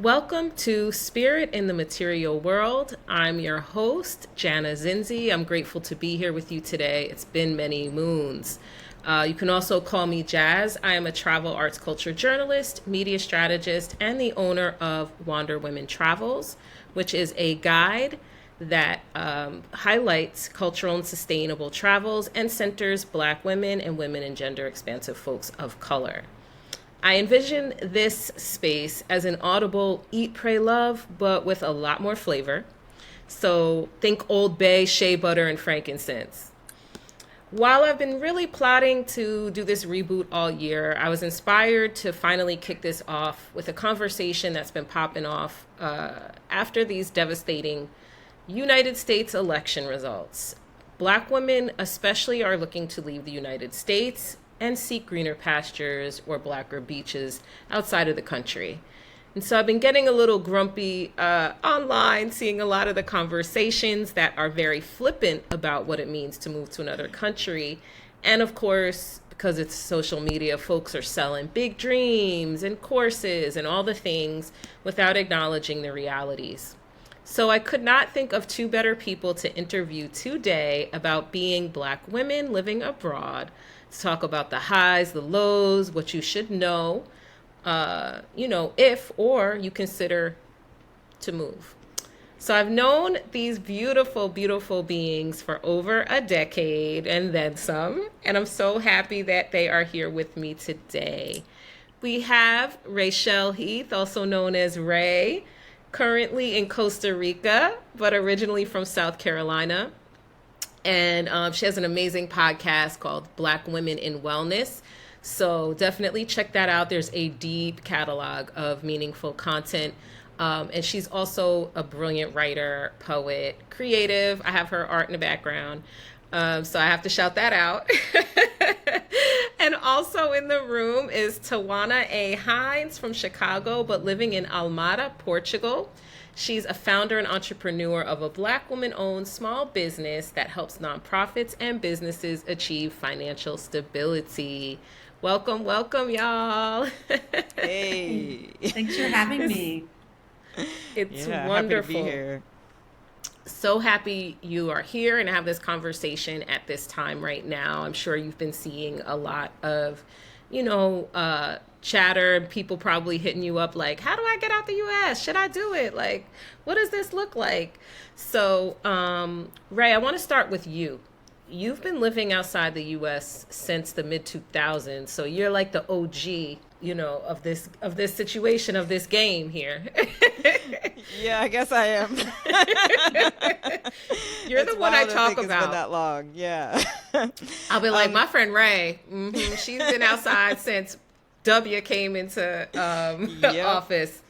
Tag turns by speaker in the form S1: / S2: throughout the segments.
S1: Welcome to Spirit in the Material World. I'm your host, Janna Zinzi. I'm grateful to be here with you today. It's been many moons. You can also call me Jazz. I am a travel arts culture journalist, media strategist, and the owner of Wander Women Travels, which is a guide that highlights cultural and sustainable travels and centers Black women and women and gender expansive folks of color. I envision this space as an audible eat, pray, love, but with a lot more flavor. So think Old Bay, shea butter, and frankincense. While I've been really plotting to do this reboot all year, I was inspired to finally kick this off with a conversation that's been popping off after these devastating United States election results. Black women especially are looking to leave the United States and seek greener pastures or blacker beaches outside of the country. And so I've been getting a little grumpy online, seeing a lot of the conversations that are very flippant about what it means to move to another country. And of course, because it's social media, folks are selling big dreams and courses and all the things without acknowledging the realities. So I could not think of two better people to interview today about being Black women living abroad, to talk about the highs, the lows, what you should know, if or you consider to move. So I've known these beautiful, beautiful beings for over a decade and then some, and I'm so happy that they are here with me today. We have Raychelle Heath, also known as Ray, currently in Costa Rica, but originally from South Carolina. And she has an amazing podcast called Black Women in Wellness. So definitely check that out. There's a deep catalog of meaningful content. And she's also a brilliant writer, poet, creative. I have her art in the background. So I have to shout that out. And also in the room is Twanna Hines from Chicago, but living in Almada, Portugal. She's a founder and entrepreneur of a Black woman-owned small business that helps nonprofits and businesses achieve financial stability. Welcome, welcome, y'all.
S2: Hey.
S3: Thanks for having me.
S1: It's
S2: Yeah,
S1: wonderful.
S2: happy to be here.
S1: So happy you are here and have this conversation at this time right now. I'm sure you've been seeing a lot of, chatter, people probably hitting you up like, how do I get out the US? Should I do it? Like, what does this look like? So, Ray, I want to start with you. You've been living outside the US since the mid 2000s. So you're like the OG, of this situation, of this game here.
S2: Yeah, I guess I am.
S1: You're
S2: It's
S1: the one I
S2: wild to
S1: talk
S2: think it's
S1: about.
S2: been that long. Yeah.
S1: I'll be like, my friend Ray, she's been outside since W came into
S2: Yep.
S1: office.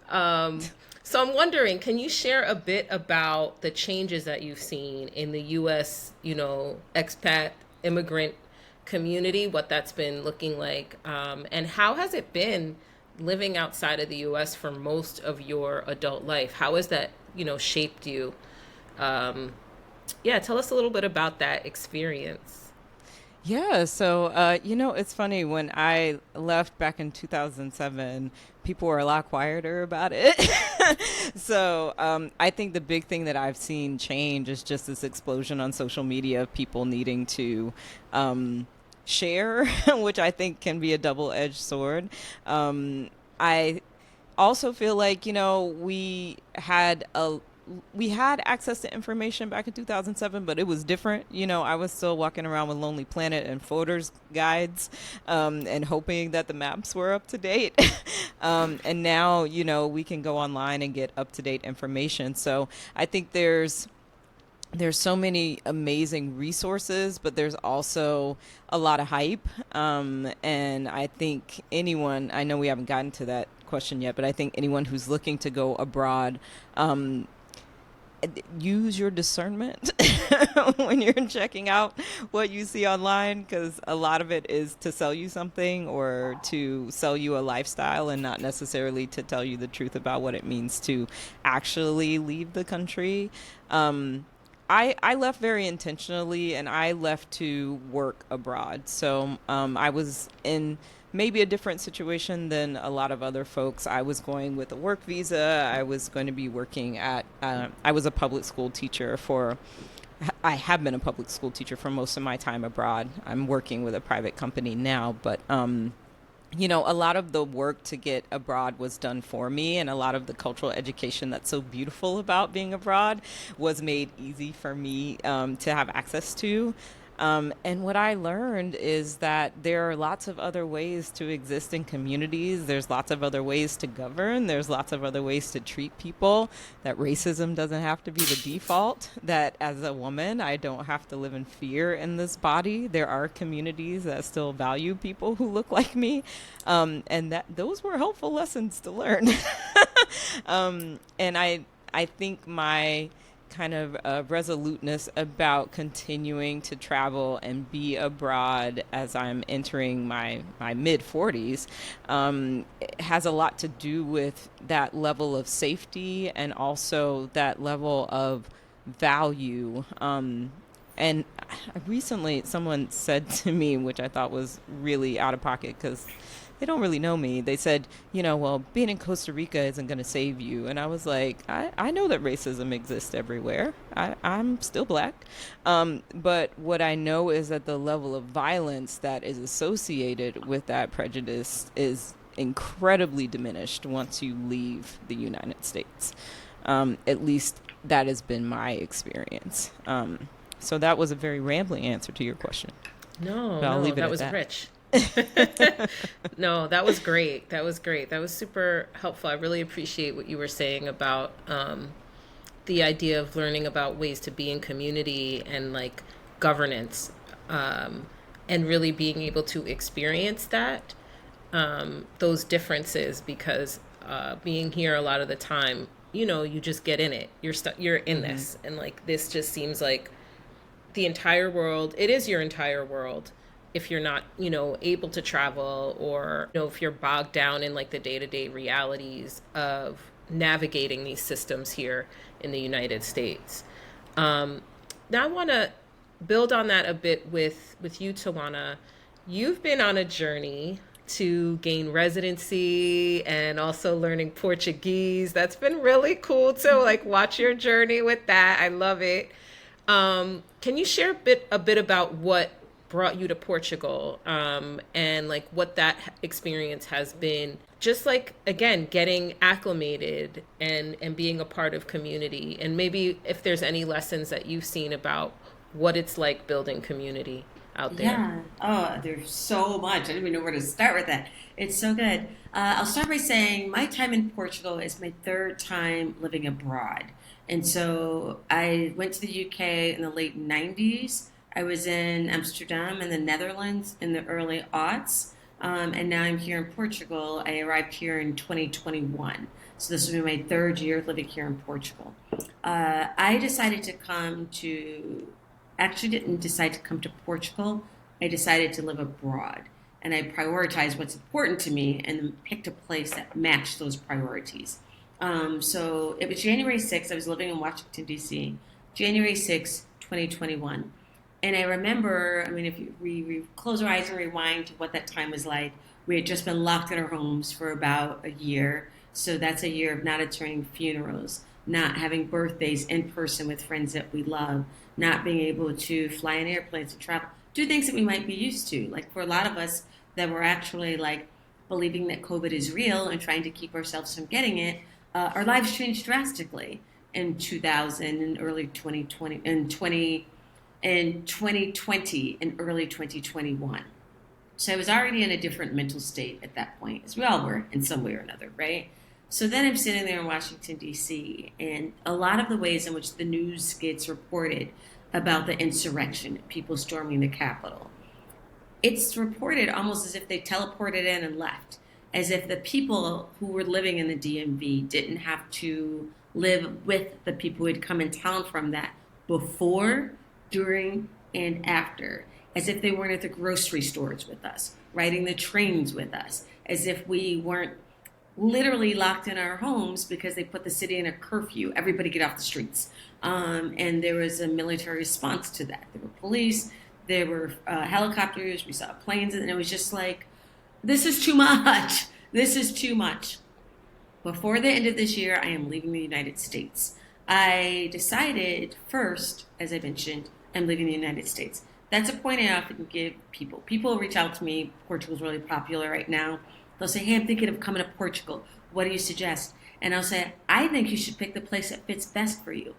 S1: So I'm wondering, can you share a bit about the changes that you've seen in the U.S., expat immigrant community, what that's been looking like, and how has it been living outside of the U.S. for most of your adult life? How has that, shaped you? Tell us a little bit about that experience.
S2: Yeah, so it's funny, when I left back in 2007, people were a lot quieter about it. So I think the big thing that I've seen change is just this explosion on social media of people needing to share, which I think can be a double-edged sword. I also feel like, we had access to information back in 2007, but it was different. I was still walking around with Lonely Planet and Folders guides, and hoping that the maps were up to date. And now, we can go online and get up to date information. So I think there's so many amazing resources, but there's also a lot of hype. And I think I know we haven't gotten to that question yet, but I think anyone who's looking to go abroad, use your discernment when you're checking out what you see online, because a lot of it is to sell you something or to sell you a lifestyle, and not necessarily to tell you the truth about what it means to actually leave the country. I left very intentionally, and I left to work abroad. So I was in maybe a different situation than a lot of other folks. I was going with a work visa. I was going to be working at, I was a public school teacher for, I have been a public school teacher for most of my time abroad. I'm working with a private company now, but a lot of the work to get abroad was done for me, and a lot of the cultural education that's so beautiful about being abroad was made easy for me to have access to. And what I learned is that there are lots of other ways to exist in communities. There's lots of other ways to govern. There's lots of other ways to treat people. That racism doesn't have to be the default. That as a woman, I don't have to live in fear in this body. There are communities that still value people who look like me. And that those were helpful lessons to learn. And I think my kind of resoluteness about continuing to travel and be abroad as I'm entering my mid 40s has a lot to do with that level of safety and also that level of value. And recently, someone said to me, which I thought was really out of pocket because they don't really know me. They said, well, being in Costa Rica isn't going to save you. And I was like, I know that racism exists everywhere. I'm still black. But what I know is that the level of violence that is associated with that prejudice is incredibly diminished once you leave the United States. At least that has been my experience. So that was a very rambling answer to your question.
S1: No,
S2: But I'll
S1: no,
S2: leave it
S1: that
S2: at
S1: was
S2: that.
S1: rich. No, that was great. That was great. That was super helpful. I really appreciate what you were saying about the idea of learning about ways to be in community and like governance, and really being able to experience that, those differences, because being here a lot of the time, you just get in it. You're in
S2: Mm-hmm.
S1: this, and like this just seems like the entire world. It is your entire world if you're not, able to travel, or, if you're bogged down in like the day-to-day realities of navigating these systems here in the United States. Now I want to build on that a bit with you, Tawana. You've been on a journey to gain residency and also learning Portuguese. That's been really cool to like watch your journey with that. I love it. Can you share a bit about what brought you to Portugal, and like what that experience has been? Just like again, getting acclimated and being a part of community, and maybe if there's any lessons that you've seen about what it's like building community out there.
S3: Yeah. Oh, there's so much. I don't even know where to start with that. It's so good. I'll start by saying my time in Portugal is my third time living abroad. And so I went to the UK in the late 90s. I was in Amsterdam in the Netherlands in the early aughts. And now I'm here in Portugal. I arrived here in 2021. So this will be my third year living here in Portugal. I decided to come to actually didn't decide to come to Portugal. I decided to live abroad. And I prioritized what's important to me and picked a place that matched those priorities. So it was January 6th. I was living in Washington, D.C., January 6th, 2021. And I remember, I mean, if we close our eyes and rewind to what that time was like, we had just been locked in our homes for about a year. So that's a year of not attending funerals, not having birthdays in person with friends that we love, not being able to fly in airplanes and travel, do things that we might be used to. Like for a lot of us that were actually like believing that COVID is real and trying to keep ourselves from getting it, our lives changed drastically in 2000 and early 2020 and 2020 and early 2021. So I was already in a different mental state at that point, as we all were in some way or another, right? So then I'm sitting there in Washington, D.C., and a lot of the ways in which the news gets reported about the insurrection, people storming the Capitol, it's reported almost as if they teleported in and left, as if the people who were living in the DMV didn't have to live with the people who had come in town from that before, during, and after, as if they weren't at the grocery stores with us, riding the trains with us, as if we weren't literally locked in our homes because they put the city in a curfew. Everybody get off the streets. And there was a military response to that. There were police, there were helicopters, we saw planes, and it was just like, This is too much. This is too much. Before the end of this year, I am leaving the United States. I decided first, as I mentioned, I'm leaving the United States. That's a point I often give people. People reach out to me. Portugal's really popular right now. They'll say, hey, I'm thinking of coming to Portugal. What do you suggest? And I'll say, I think you should pick the place that fits best for you.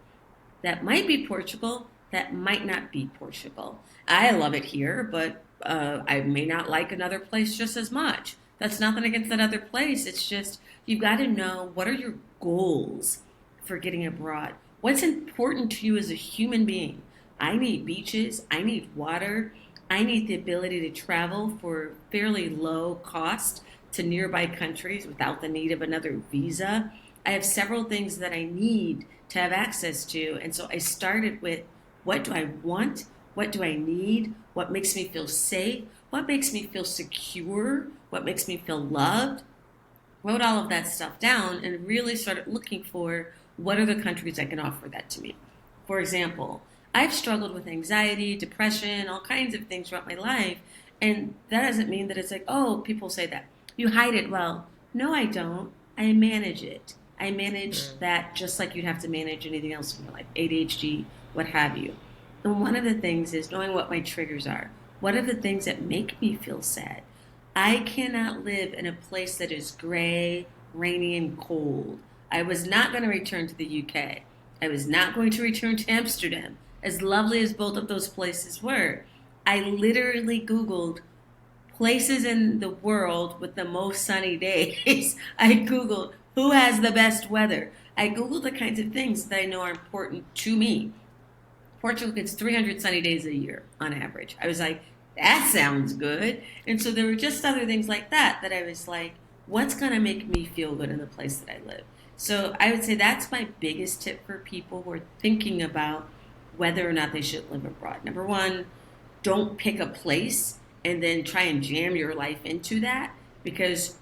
S3: That might be Portugal. That might not be Portugal. I love it here, but I may not like another place just as much. That's nothing against that other place. It's just you've got to know what are your goals for getting abroad. What's important to you as a human being? I need beaches. I need water. I need the ability to travel for fairly low cost to nearby countries without the need of another visa. I have several things that I need to have access to. And so I started with what do I want? What do I need? What makes me feel safe? What makes me feel secure? What makes me feel loved? Wrote all of that stuff down and really started looking for what are the countries that can offer that to me. For example, I've struggled with anxiety, depression, all kinds of things throughout my life. And that doesn't mean that it's like, oh, people say that. You hide it well. No, I don't. I manage it. I manage that just like you'd have to manage anything else in your life, ADHD, what have you. And one of the things is knowing what my triggers are. What are the things that make me feel sad? I cannot live in a place that is gray, rainy, and cold. I was not going to return to the UK. I was not going to return to Amsterdam, as lovely as both of those places were. I literally Googled places in the world with the most sunny days. I Googled who has the best weather. I Googled the kinds of things that I know are important to me. Portugal gets 300 sunny days a year on average. I was like, that sounds good. And so there were just other things like that that I was like, what's going to make me feel good in the place that I live? So I would say that's my biggest tip for people who are thinking about whether or not they should live abroad. Number one, don't pick a place and then try and jam your life into that, because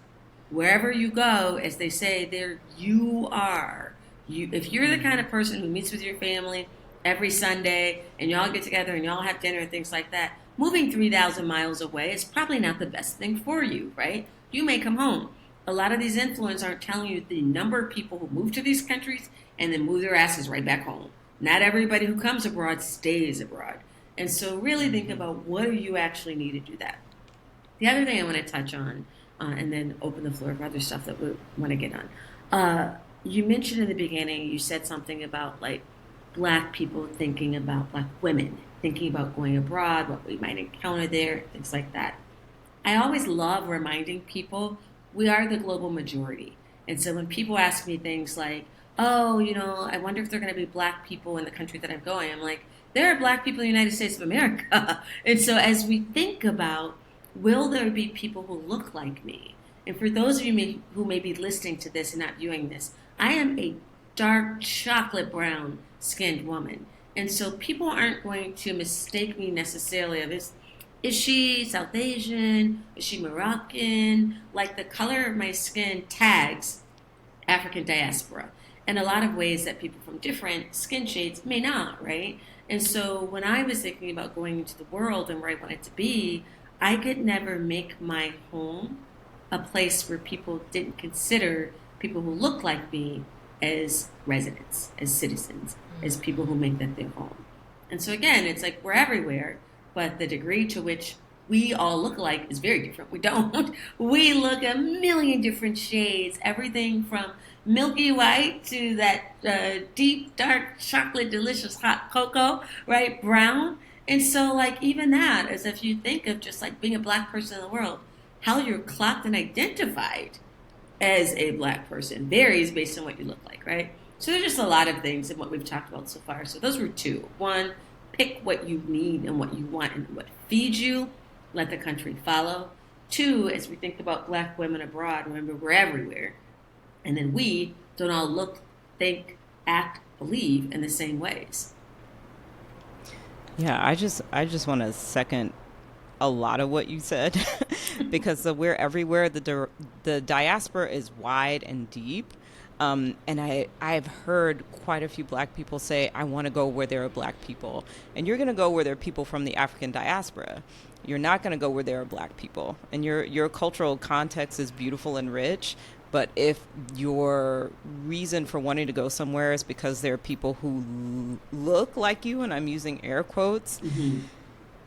S3: wherever you go, as they say, there you are. If you're the kind of person who meets with your family every Sunday and y'all get together and y'all have dinner and things like that, moving 3,000 miles away is probably not the best thing for you, right? You may come home. A lot of these influencers aren't telling you the number of people who move to these countries and then move their asses right back home. Not everybody who comes abroad stays abroad. And so really think about what do you actually need to do that. The other thing I want to touch on, and then open the floor for other stuff that we want to get on. You mentioned in the beginning, you said something about like Black people thinking about Black women, thinking about going abroad, what we might encounter there, things like that. I always love reminding people we are the global majority. And so when people ask me things like, oh, I wonder if there are going to be Black people in the country that I'm going, I'm like, there are Black people in the United States of America. And so as we think about, will there be people who look like me? And for those of you who may be listening to this and not viewing this, I am a dark chocolate brown skinned woman. And so people aren't going to mistake me necessarily of is she South Asian? Is she Moroccan? Like the color of my skin tags African diaspora in a lot of ways that people from different skin shades may not, right? And so when I was thinking about going into the world and where I wanted to be, I could never make my home a place where people didn't consider people who look like me as residents, as citizens, as people who make that their home. And so again, it's like we're everywhere, but the degree to which we all look alike is very different. We don't. We look a million different shades, everything from milky white to that deep, dark, chocolate, delicious hot cocoa, right, brown. And so like even that, as if you think of just like being a Black person in the world, how you're clocked and identified as a Black person varies based on what you look like, right? So there's just a lot of things in what we've talked about so far. So those were two. One, pick what you need and what you want and what feeds you. Let the country follow. Two, as we think about Black women abroad, remember we're everywhere. And then we don't all look, think, act, believe in the same ways.
S2: Yeah, I just want to second a lot of what you said because we're everywhere. The diaspora is wide and deep. And I've heard quite a few Black people say, I want to go where there are Black people. And you're going to go where there are people from the African diaspora. you're not going to go where there are black people. And your cultural context is beautiful and rich. But if your reason for wanting to go somewhere is because there are people who look like you, and I'm using air quotes,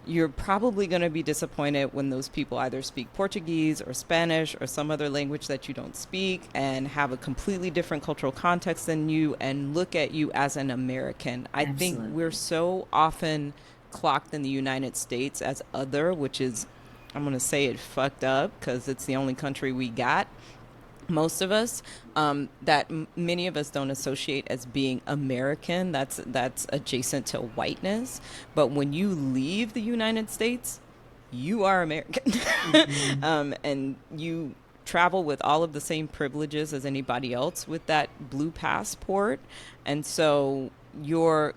S2: you're probably going to be disappointed when those people either speak Portuguese or Spanish or some other language that you don't speak and have a completely different cultural context than you and look at you as an American. I think we're so often clocked in the United States as other, which is, I'm going to say it, fucked up, because it's the only country we got, most of us, that many of us don't associate as being American. That's adjacent to whiteness. But when you leave the United States, you are American. And you travel with all of the same privileges as anybody else with that blue passport. And so your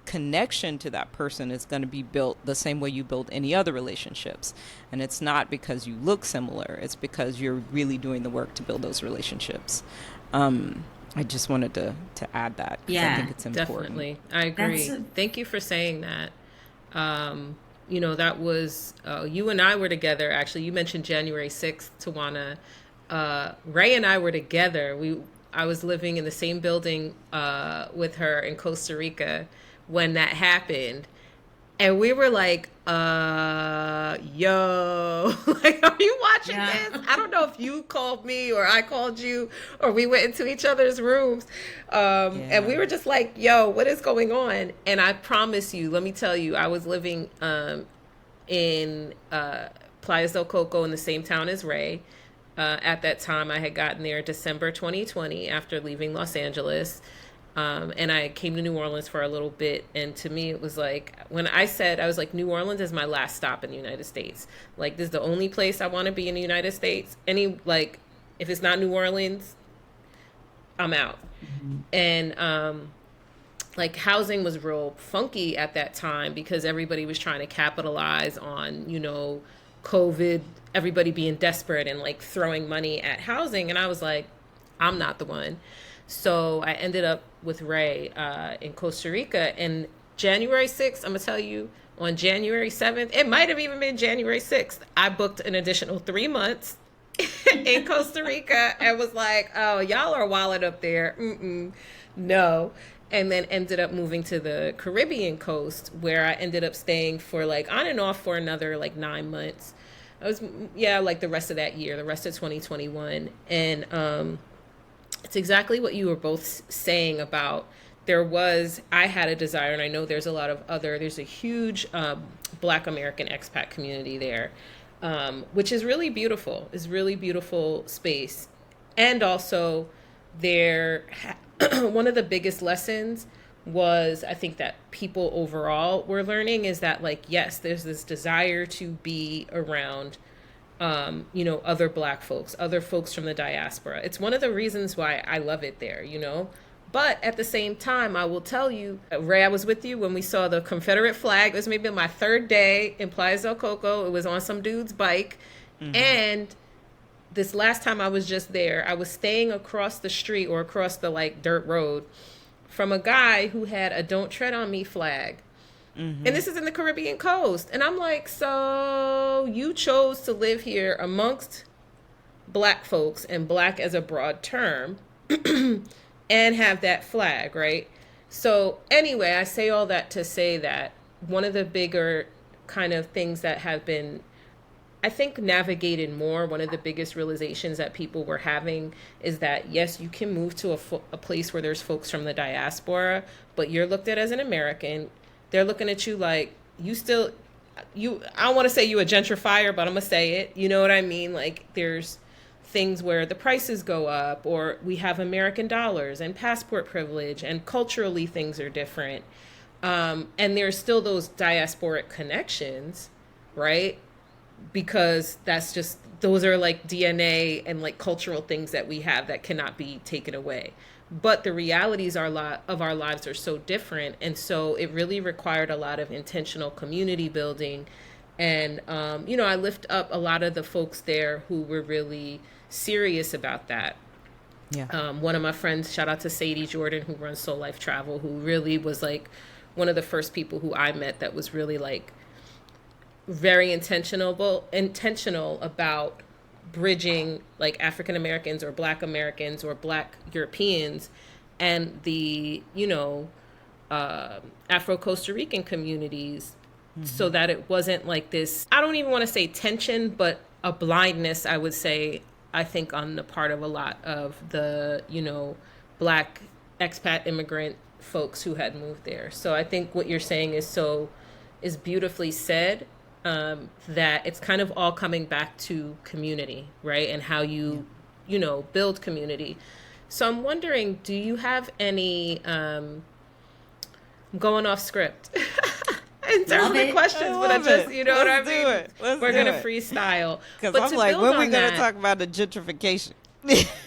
S2: connection to that person is going to be built the same way you build any other relationships. And it's not because you look similar. It's because you're really doing the work to build those relationships. I just wanted to add that.
S3: Yeah,
S2: I think it's important.
S1: Definitely. I agree. Thank you for saying that. That was, you and I were together, actually. You mentioned January 6th, Twanna. Ray and I were together. I was living in the same building with her in Costa Rica when that happened, and we were like, yo, like, are you watching this? I don't know if you called me or I called you or we went into each other's rooms, and we were just like, yo, what is going on? And I promise you, let me tell you, I was living in Playas del Coco in the same town as Ray. At that time, I had gotten there December 2020 after leaving Los Angeles. And I came to New Orleans for a little bit. And to me, it was like, when I said, I was like, New Orleans is my last stop in the United States. Like, this is the only place I want to be in the United States. If it's not New Orleans, I'm out. And, housing was real funky at that time because everybody was trying to capitalize on, COVID, everybody being desperate and like throwing money at housing. And I was like, I'm not the one. So I ended up with Ray in Costa Rica, and January 6th, I'm gonna tell you, on January 7th, it might have even been January 6th, I booked an additional 3 months in Costa Rica and was like, oh, y'all are wild up there. No. And then ended up moving to the Caribbean coast, where I ended up staying for like on and off for another like 9 months. I was, like the rest of that year, the rest of 2021. And it's exactly what you were both saying about I had a desire, and I know there's a huge Black American expat community there, which is really beautiful. It's really beautiful space. And also one of the biggest lessons was, I think, that people overall were learning is that, like, yes, there's this desire to be around other Black folks, other folks from the diaspora. It's one of the reasons why I love it there, But at the same time, I will tell you, Ray, I was with you when we saw the Confederate flag. It was maybe my third day in Playas del Coco. It was on some dude's bike. And this last time I was just there, I was staying across the street or across the like dirt road from a guy who had a "Don't Tread on Me" flag. And this is in the Caribbean coast. And I'm like, so you chose to live here amongst Black folks, and Black as a broad term, and have that flag, right? So anyway, I say all that to say that one of the bigger kind of things that have been, I think, navigated more, one of the biggest realizations that people were having is that, yes, you can move to a place where there's folks from the diaspora, but you're looked at as an American. They're looking at you like I don't want to say you a gentrifier, but I'm going to say it. You know what I mean? Like, there's things where the prices go up, or we have American dollars and passport privilege, and culturally things are different. And there's still those diasporic connections, right? Because those are like DNA and like cultural things that we have that cannot be taken away. But the realities of our lives are so different. And so it really required a lot of intentional community building. And, I lift up a lot of the folks there who were really serious about that. Yeah. One of my friends, shout out to Sadie Jordan, who runs Soul Life Travel, who really was like one of the first people who I met that was really like very intentional about bridging like African Americans or Black Americans or Black Europeans and the Afro Costa Rican communities, so that it wasn't like this, I don't even want to say tension, but a blindness, I would say, I think on the part of a lot of the Black expat immigrant folks who had moved there. So I think what you're saying is beautifully said, that it's kind of all coming back to community, right? And how build community. So I'm wondering, do you have any, I'm going off script in terms
S3: Love
S1: of the
S3: it.
S1: questions, but I just, you know what I
S2: Let's do
S1: mean?
S2: it. Let's
S1: We're
S2: do
S1: going to
S2: it.
S1: freestyle.
S2: Because
S1: But
S2: I'm
S1: to
S2: like,
S1: build
S2: when
S1: on
S2: we going to
S1: that,
S2: talk about the gentrification?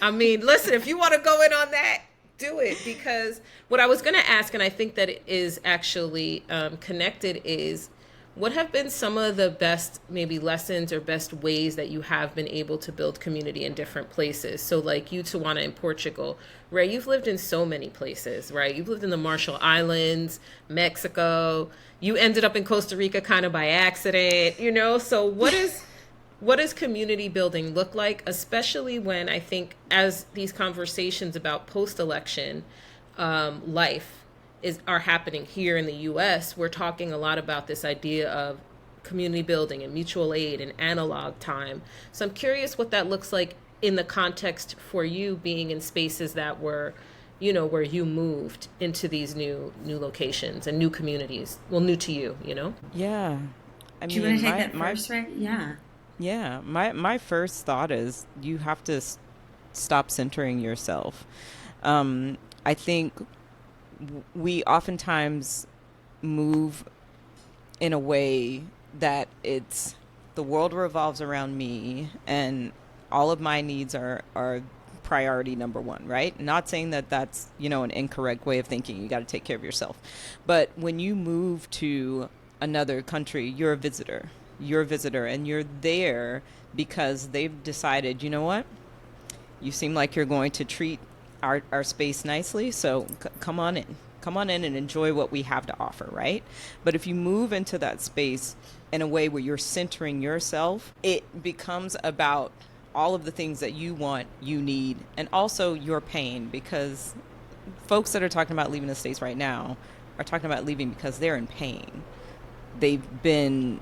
S1: I mean, listen, if you want to go in on that, do it. Because what I was going to ask, and I think that it is actually connected, is what have been some of the best maybe lessons or best ways that you have been able to build community in different places? So like you, Twanna, in Portugal, Ray, you've lived in so many places, right? You've lived in the Marshall Islands, Mexico. You ended up in Costa Rica kind of by accident, So what does community building look like, especially when I think as these conversations about post-election life are happening here in the U.S., we're talking a lot about this idea of community building and mutual aid and analog time. So I'm curious what that looks like in the context for you being in spaces that were, where you moved into these new locations and new communities. Well, new to you,
S2: Yeah. I
S3: Do you want
S2: mean,
S3: to take that first, right? Yeah.
S2: yeah, my first thought is you have to stop centering yourself. I think we oftentimes move in a way that it's the world revolves around me and all of my needs are priority number one, right? Not saying that that's, an incorrect way of thinking. You got to take care of yourself. But when you move to another country, you're a visitor. You're a visitor and you're there because they've decided, you know what? You seem like you're going to treat our space nicely, so come on in. Come on in and enjoy what we have to offer, right? But if you move into that space in a way where you're centering yourself, it becomes about all of the things that you want, you need, and also your pain, because folks that are talking about leaving the States right now are talking about leaving because they're in pain. They've been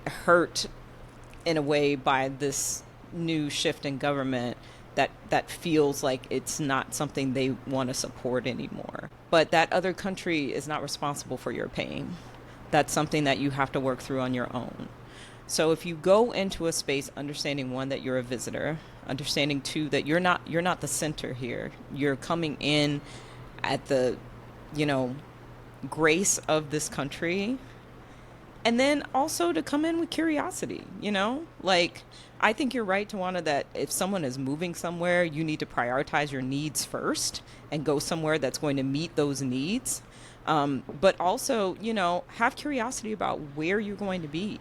S2: hurt in a way by this new shift in government that feels like it's not something they want to support anymore. But that other country is not responsible for your pain. That's something that you have to work through on your own. So if you go into a space understanding, one, that you're a visitor, understanding, two, that you're not the center here. You're coming in at the, grace of this country. And then also to come in with curiosity, like, I think you're right, Twanna, that if someone is moving somewhere, you need to prioritize your needs first and go somewhere that's going to meet those needs. But also, have curiosity about where you're going to be,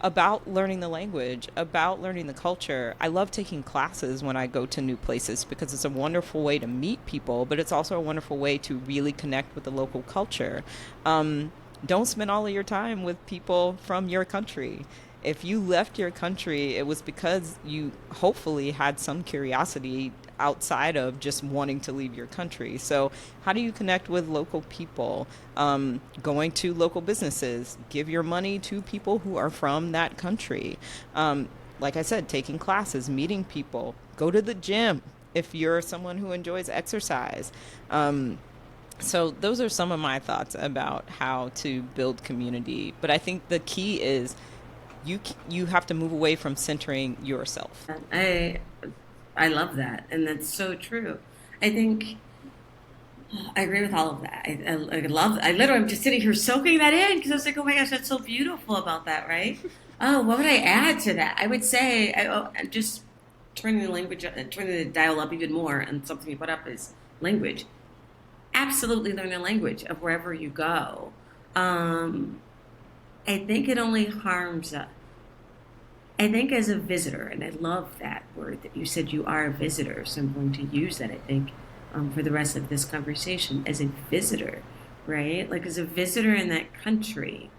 S2: about learning the language, about learning the culture. I love taking classes when I go to new places because it's a wonderful way to meet people, but it's also a wonderful way to really connect with the local culture. Don't spend all of your time with people from your country. If you left your country, it was because you hopefully had some curiosity outside of just wanting to leave your country. So how do you connect with local people? Going to local businesses, give your money to people who are from that country. Like I said, taking classes, meeting people, go to the gym if you're someone who enjoys exercise. So those are some of my thoughts about how to build community. But I think the key is you have to move away from centering yourself.
S3: I love that, and that's so true. I think I agree with all of that. I literally am just sitting here soaking that in because I was like, oh my gosh, that's so beautiful about that, right? Oh, what would I add to that? I would say, just turning the dial up even more, and something you put up is language. Absolutely learn the language of wherever you go. I think it only harms us. I think as a visitor, and I love that word that you said, you are a visitor, so I'm going to use that, I think, for the rest of this conversation, as a visitor, right? Like as a visitor in that country,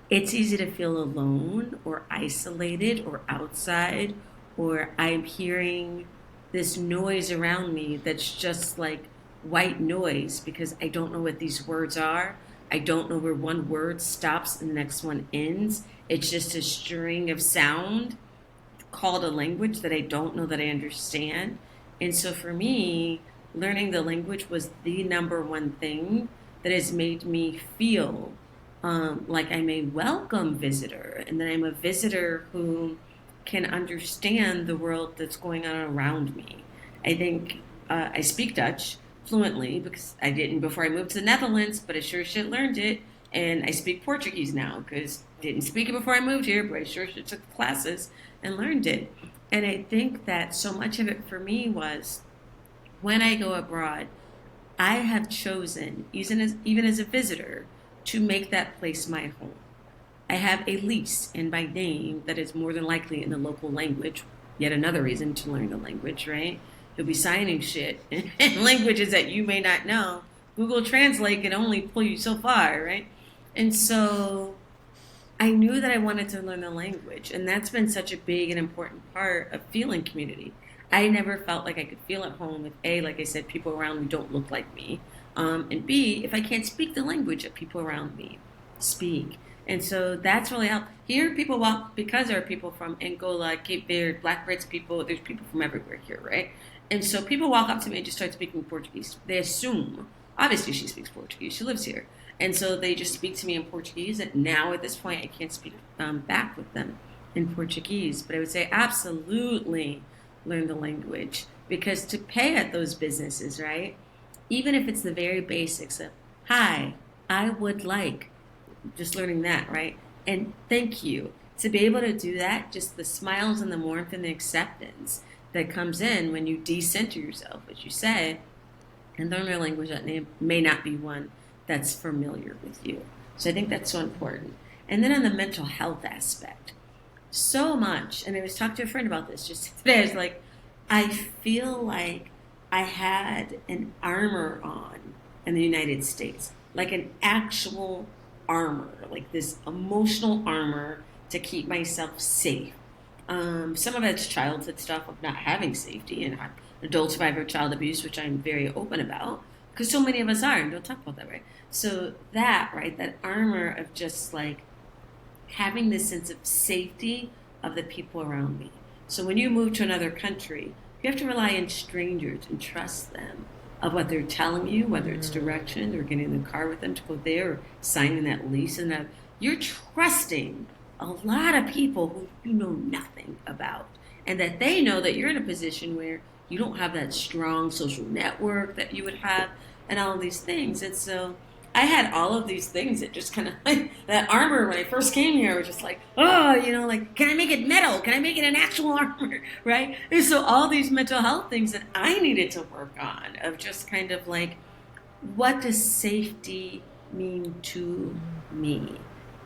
S3: it's easy to feel alone or isolated or outside, or I'm hearing this noise around me that's just like white noise because I don't know what these words are. I don't know where one word stops and the next one ends. It's just a string of sound called a language that I don't know that I understand. And so for me, learning the language was the number one thing that has made me feel like I'm a welcome visitor and that I'm a visitor who can understand the world that's going on around me. I think I speak Dutch fluently because I didn't before I moved to the Netherlands, but I sure shit learned it. And I speak Portuguese now because didn't speak it before I moved here, but I sure shit took the classes and learned it. And I think that so much of it for me was when I go abroad, I have chosen, even as a visitor, to make that place my home. I have a lease in my name that is more than likely in the local language. Yet another reason to learn the language, right? You'll be signing shit in languages that you may not know. Google Translate can only pull you so far, right? And so I knew that I wanted to learn the language, and that's been such a big and important part of feeling community. I never felt like I could feel at home if A, like I said, people around me don't look like me, and B, if I can't speak the language that people around me speak. And so that's really helped. Here, people walk because there are people from Angola, Cape Verde, Black Brits people. There's people from everywhere here, right? And so people walk up to me and just start speaking Portuguese. They assume, obviously, she speaks Portuguese. She lives here. And so they just speak to me in Portuguese. And now at this point, I can't speak back with them in Portuguese. But I would say absolutely learn the language because to pay at those businesses, right? Even if it's the very basics of, hi, I would like, just learning that, right? And thank you. To be able to do that, just the smiles and the warmth and the acceptance that comes in when you decenter yourself, as you say, and learn a language that may not be one that's familiar with you. So I think that's so important. And then on the mental health aspect, so much, and I was talking to a friend about this just today, I was like, I feel like I had an armor on in the United States, like an actual armor, like this emotional armor to keep myself safe. Some of it's childhood stuff of not having safety, and I'm an adult survivor of child abuse, which I'm very open about, because so many of us are, and don't talk about that, right? So that, right, that armor of just like having this sense of safety of the people around me. So when you move to another country, you have to rely on strangers and trust them of what they're telling you, whether it's directions or getting in the car with them to go there or signing that lease and that. You're trusting a lot of people who you know nothing about, and that they know that you're in a position where you don't have that strong social network that you would have and all of these things. And so I had all of these things that just kind of like that armor when I first came here. I was just like, oh, like, can I make it metal? Can I make it an actual armor? Right? And so all these mental health things that I needed to work on of just kind of like, what does safety mean to me?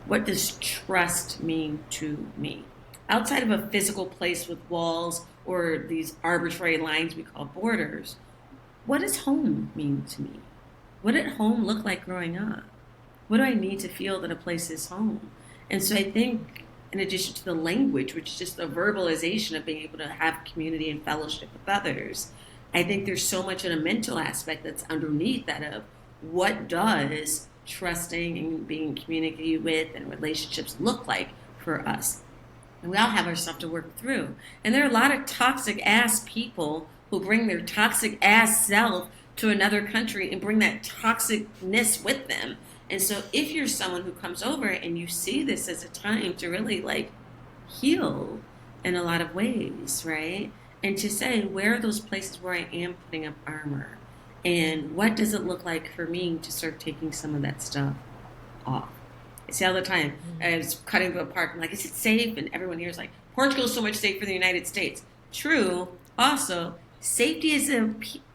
S3: What does trust mean to me? Outside of a physical place with walls or these arbitrary lines we call borders, what does home mean to me? What did home look like growing up? What do I need to feel that a place is home? And so I think, in addition to the language, which is just the verbalization of being able to have community and fellowship with others, I think there's so much in a mental aspect that's underneath that of what does trusting and being communicated with and relationships look like for us. And we all have our stuff to work through. And there are a lot of toxic ass people who bring their toxic ass self to another country and bring that toxicness with them. And so if you're someone who comes over and you see this as a time to really like heal in a lot of ways, right? And to say, where are those places where I am putting up armor? And what does it look like for me to start taking some of that stuff off? I say all the time, I was cutting through a park, I'm like, is it safe? And everyone here is like, Portugal's so much safer than the United States. True. Also, safety is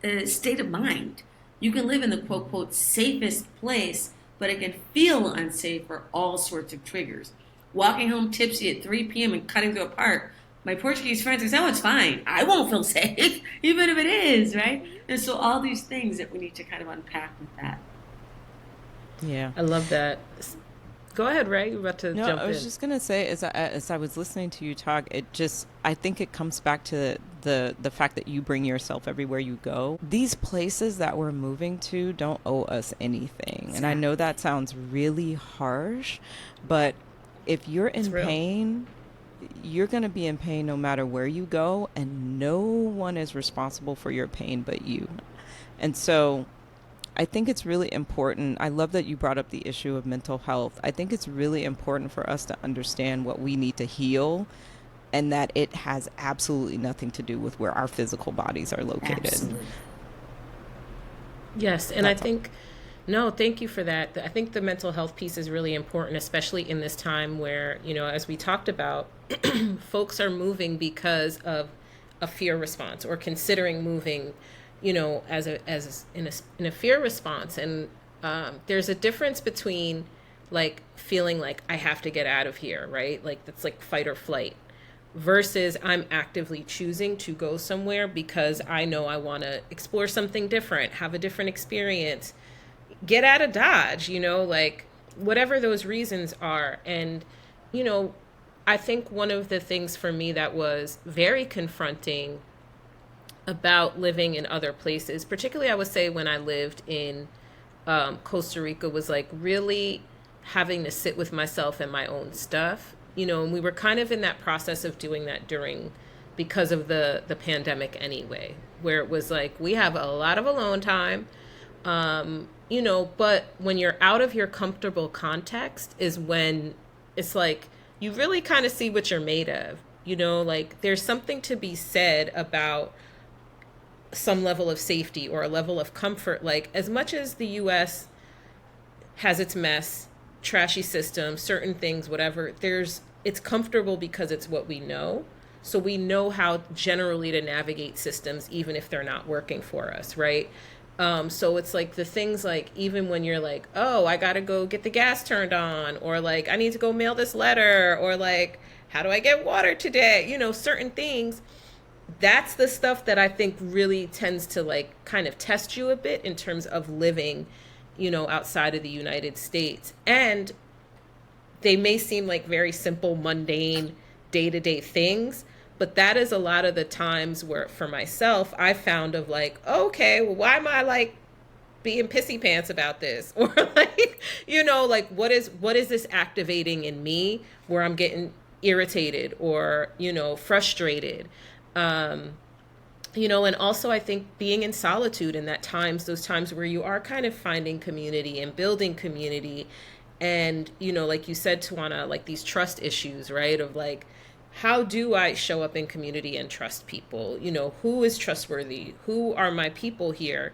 S3: a state of mind. You can live in the quote, quote, safest place, but it can feel unsafe for all sorts of triggers. Walking home tipsy at 3 p.m. and cutting through a park, my Portuguese friends say, oh, it's fine. I won't feel safe, even if it is, right? And so all these things that we need to kind of unpack with that.
S2: Yeah.
S1: I love that. Go ahead, Ray. You're about to
S2: No,
S1: jump
S2: I was
S1: in.
S2: just gonna say, as I was listening to you talk, I think it comes back to the fact that you bring yourself everywhere you go. These places that we're moving to don't owe us anything, and I know that sounds really harsh, but if you're
S1: It's
S2: in
S1: real.
S2: pain, you're gonna be in pain no matter where you go, and no one is responsible for your pain but you. And so I think it's really important. I love that you brought up the issue of mental health. I think it's really important for us to understand what we need to heal and that it has absolutely nothing to do with where our physical bodies are located.
S3: Absolutely.
S1: Yes, and I
S2: That's all.
S1: think, no, thank you for that. I think the mental health piece is really important, especially in this time where, as we talked about, folks are moving because of a fear response or considering moving, in a fear response. And there's a difference between like feeling like I have to get out of here, right? Like that's like fight or flight versus I'm actively choosing to go somewhere because I know I want to explore something different, have a different experience, get out of Dodge, like whatever those reasons are. And, you know, I think one of the things for me that was very confronting about living in other places, particularly I would say when I lived in Costa Rica, was like really having to sit with myself and my own stuff, and we were kind of in that process of doing that because of the pandemic anyway, where it was like we have a lot of alone time. But when you're out of your comfortable context is when it's like you really kind of see what you're made of. Like there's something to be said about some level of safety or a level of comfort. Like as much as the US has its mess, trashy system, certain things, whatever, it's comfortable because it's what we know. So we know how generally to navigate systems even if they're not working for us, right? So it's like the things like even when you're like, oh, I gotta go get the gas turned on, or like I need to go mail this letter, or like how do I get water today? Certain things. That's the stuff that I think really tends to like kind of test you a bit in terms of living, outside of the United States. And they may seem like very simple, mundane, day to day things, but that is a lot of the times where for myself, I found of like, okay, well, why am I like being pissy pants about this? Or like, like what is this activating in me where I'm getting irritated or, frustrated? And also I think being in solitude in those times where you are kind of finding community and building community. And, like you said, Twanna, like these trust issues, right? Of like, how do I show up in community and trust people? Who is trustworthy? Who are my people here?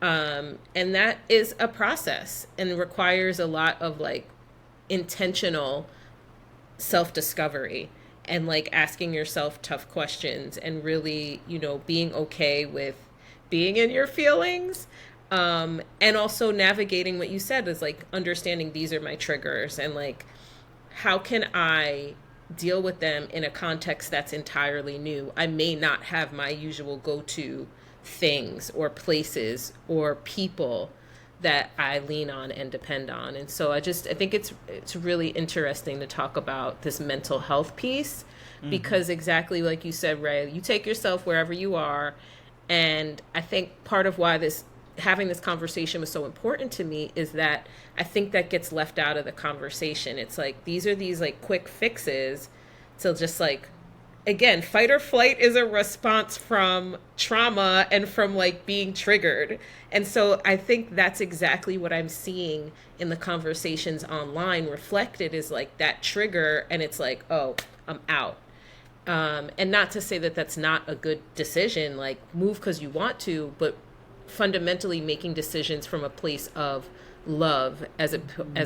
S1: And that is a process and requires a lot of like intentional self-discovery and like asking yourself tough questions and really, being okay with being in your feelings. And also navigating what you said is like understanding these are my triggers and like, how can I deal with them in a context that's entirely new? I may not have my usual go-to things or places or people that I lean on and depend on. And so I think it's really interesting to talk about this mental health piece because exactly like you said, Ray, you take yourself wherever you are. And I think part of why having this conversation was so important to me is that I think that gets left out of the conversation. It's like these are these like quick fixes to just like, again, fight or flight is a response from trauma and from like being triggered. And so I think that's exactly what I'm seeing in the conversations online reflected is like that trigger. And it's like, oh, I'm out. And not to say that that's not a good decision, like move because you want to, but fundamentally making decisions from a place of love as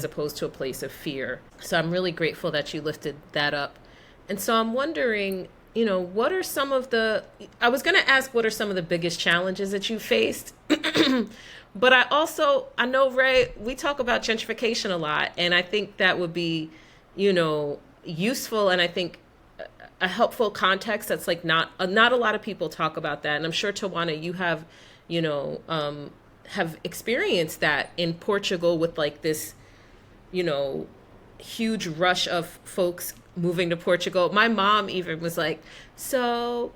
S1: opposed to a place of fear. So I'm really grateful that you lifted that up. And so I'm wondering, what are some of I was going to ask what are some of the biggest challenges that you faced? But I know, Ray, we talk about gentrification a lot. And I think that would be, useful. And I think a helpful context that's like not a lot of people talk about that. And I'm sure, Tawana, you have experienced that in Portugal with like this, huge rush of folks moving to Portugal. My mom even was like, "So,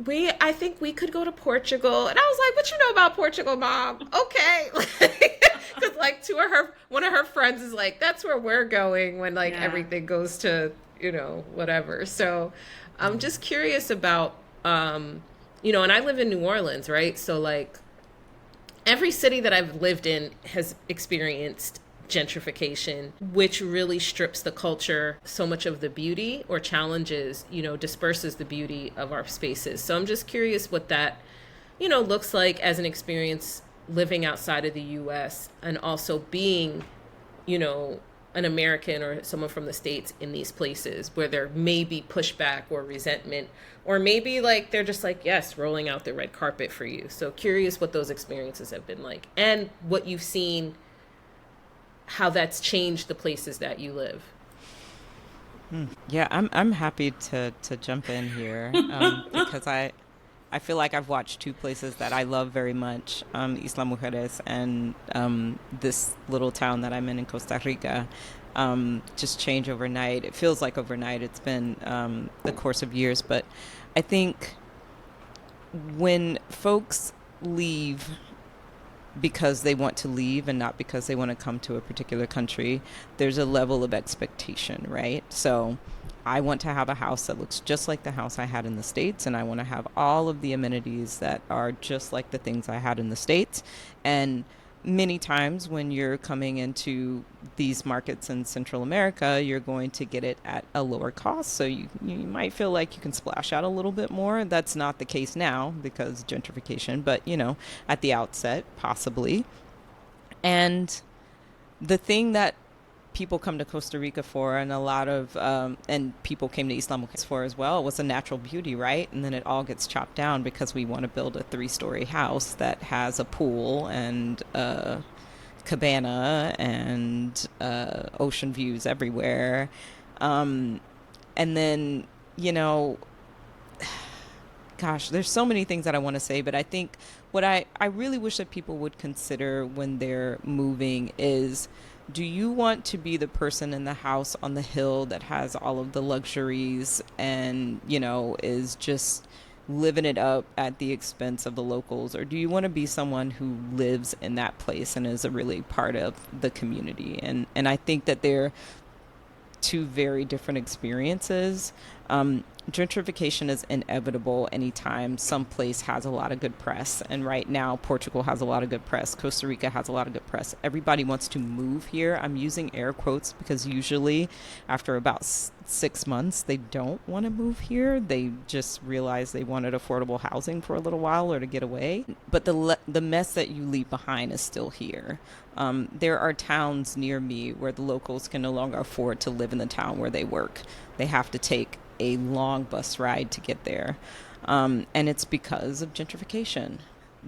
S1: I think we could go to Portugal." And I was like, "What you know about Portugal, Mom?" Okay. Cuz like one of her friends is like, "That's where we're going when like
S3: Yeah.
S1: everything goes to, whatever." So, I'm just curious about and I live in New Orleans, right? So like every city that I've lived in has experienced gentrification, which really strips the culture so much of the beauty or challenges, disperses the beauty of our spaces. So I'm just curious what that, looks like as an experience living outside of the US and also being, you know, an American or someone from the States in these places where there may be pushback or resentment, or maybe like they're just like, yes, rolling out the red carpet for you. So curious what those experiences have been like and what you've seen, how that's changed the places that you live.
S2: Yeah, I'm happy to jump in here because I feel like I've watched two places that I love very much, Isla Mujeres and this little town that I'm in Costa Rica, just change overnight. It feels like overnight. It's been the course of years, but I think when folks leave because they want to leave and not because they want to come to a particular country, there's a level of expectation, right? So I want to have a house that looks just like the house I had in the States, and I want to have all of the amenities that are just like the things I had in the States. And many times when you're coming into these markets in Central America, you're going to get it at a lower cost. So you might feel like you can splash out a little bit more. That's not the case now because gentrification, but at the outset, possibly. And the thing that people come to Costa Rica for, and a lot of and people came to Islam for as well, was the natural beauty, right? And then it all gets chopped down because we want to build a 3-story house that has a pool and a cabana and ocean views everywhere, and then gosh, there's so many things that I want to say, but I think what I really wish that people would consider when they're moving is, do you want to be the person in the house on the hill that has all of the luxuries and, is just living it up at the expense of the locals? Or do you want to be someone who lives in that place and is a really part of the community? And I think that they're two very different experiences. Gentrification is inevitable anytime some place has a lot of good press. And right now, Portugal has a lot of good press. Costa Rica has a lot of good press. Everybody wants to move here. I'm using air quotes because usually after about 6 months, they don't want to move here. They just realize they wanted affordable housing for a little while or to get away. But the mess that you leave behind is still here. There are towns near me where the locals can no longer afford to live in the town where they work. They have to take a long bus ride to get there. And it's because of gentrification.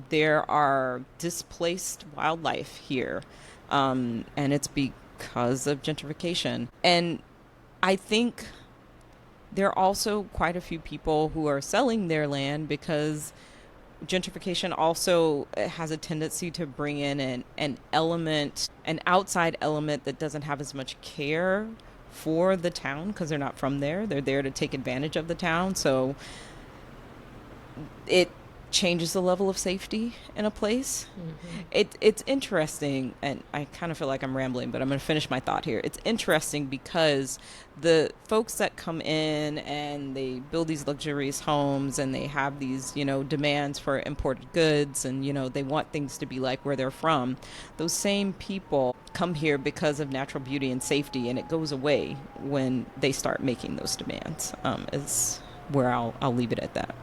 S2: There are displaced wildlife here. And it's because of gentrification. And I think there are also quite a few people who are selling their land because gentrification also has a tendency to bring in an outside element that doesn't have as much care for the town because they're not from there. They're there to take advantage of the town. So it changes the level of safety in a place. It's interesting, and I kind of feel like I'm rambling, but I'm going to finish my thought here. It's interesting because the folks that come in and they build these luxurious homes and they have these, demands for imported goods and, they want things to be like where they're from. Those same people come here because of natural beauty and safety, and it goes away when they start making those demands. Is where I'll leave it at that.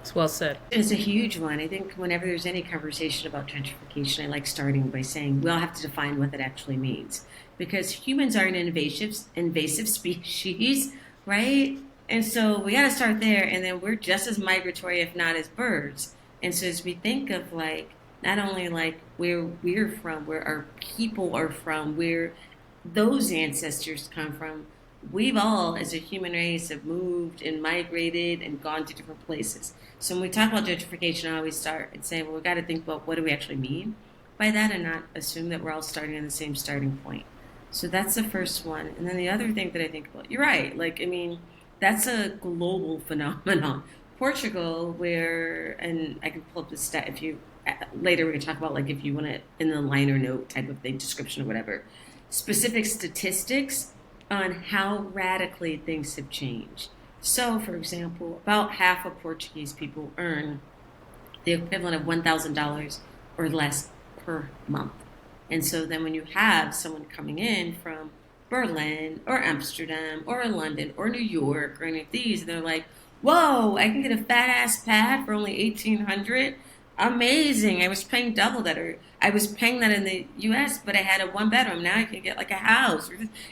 S1: It's well said.
S3: It's a huge one. I think whenever there's any conversation about gentrification, I like starting by saying we all have to define what that actually means. Because humans are an invasive species, right? And so we got to start there, and then we're just as migratory, if not as birds. And so as we think of not only where we're from, where our people are from, where those ancestors come from, we've all, as a human race, have moved and migrated and gone to different places. So when we talk about gentrification, I always start and say, well, we've got to think about what do we actually mean by that and not assume that we're all starting on the same starting point. So that's the first one. And then the other thing that I think about, you're right. Like, I mean, that's a global phenomenon. Portugal, where, and I can pull up the stat if you, later we're going to talk about like if you want to, in the liner note type of thing, description or whatever, specific statistics on how radically things have changed. So, for example, about half of Portuguese people earn the equivalent of $1,000 or less per month. And so then when you have someone coming in from Berlin or Amsterdam or London or New York or any of these, they're like, whoa, I can get a fat ass pad for only 1800. Amazing. I was paying double that, or I was paying that in the US, but I had a one bedroom. Now I can get like a house.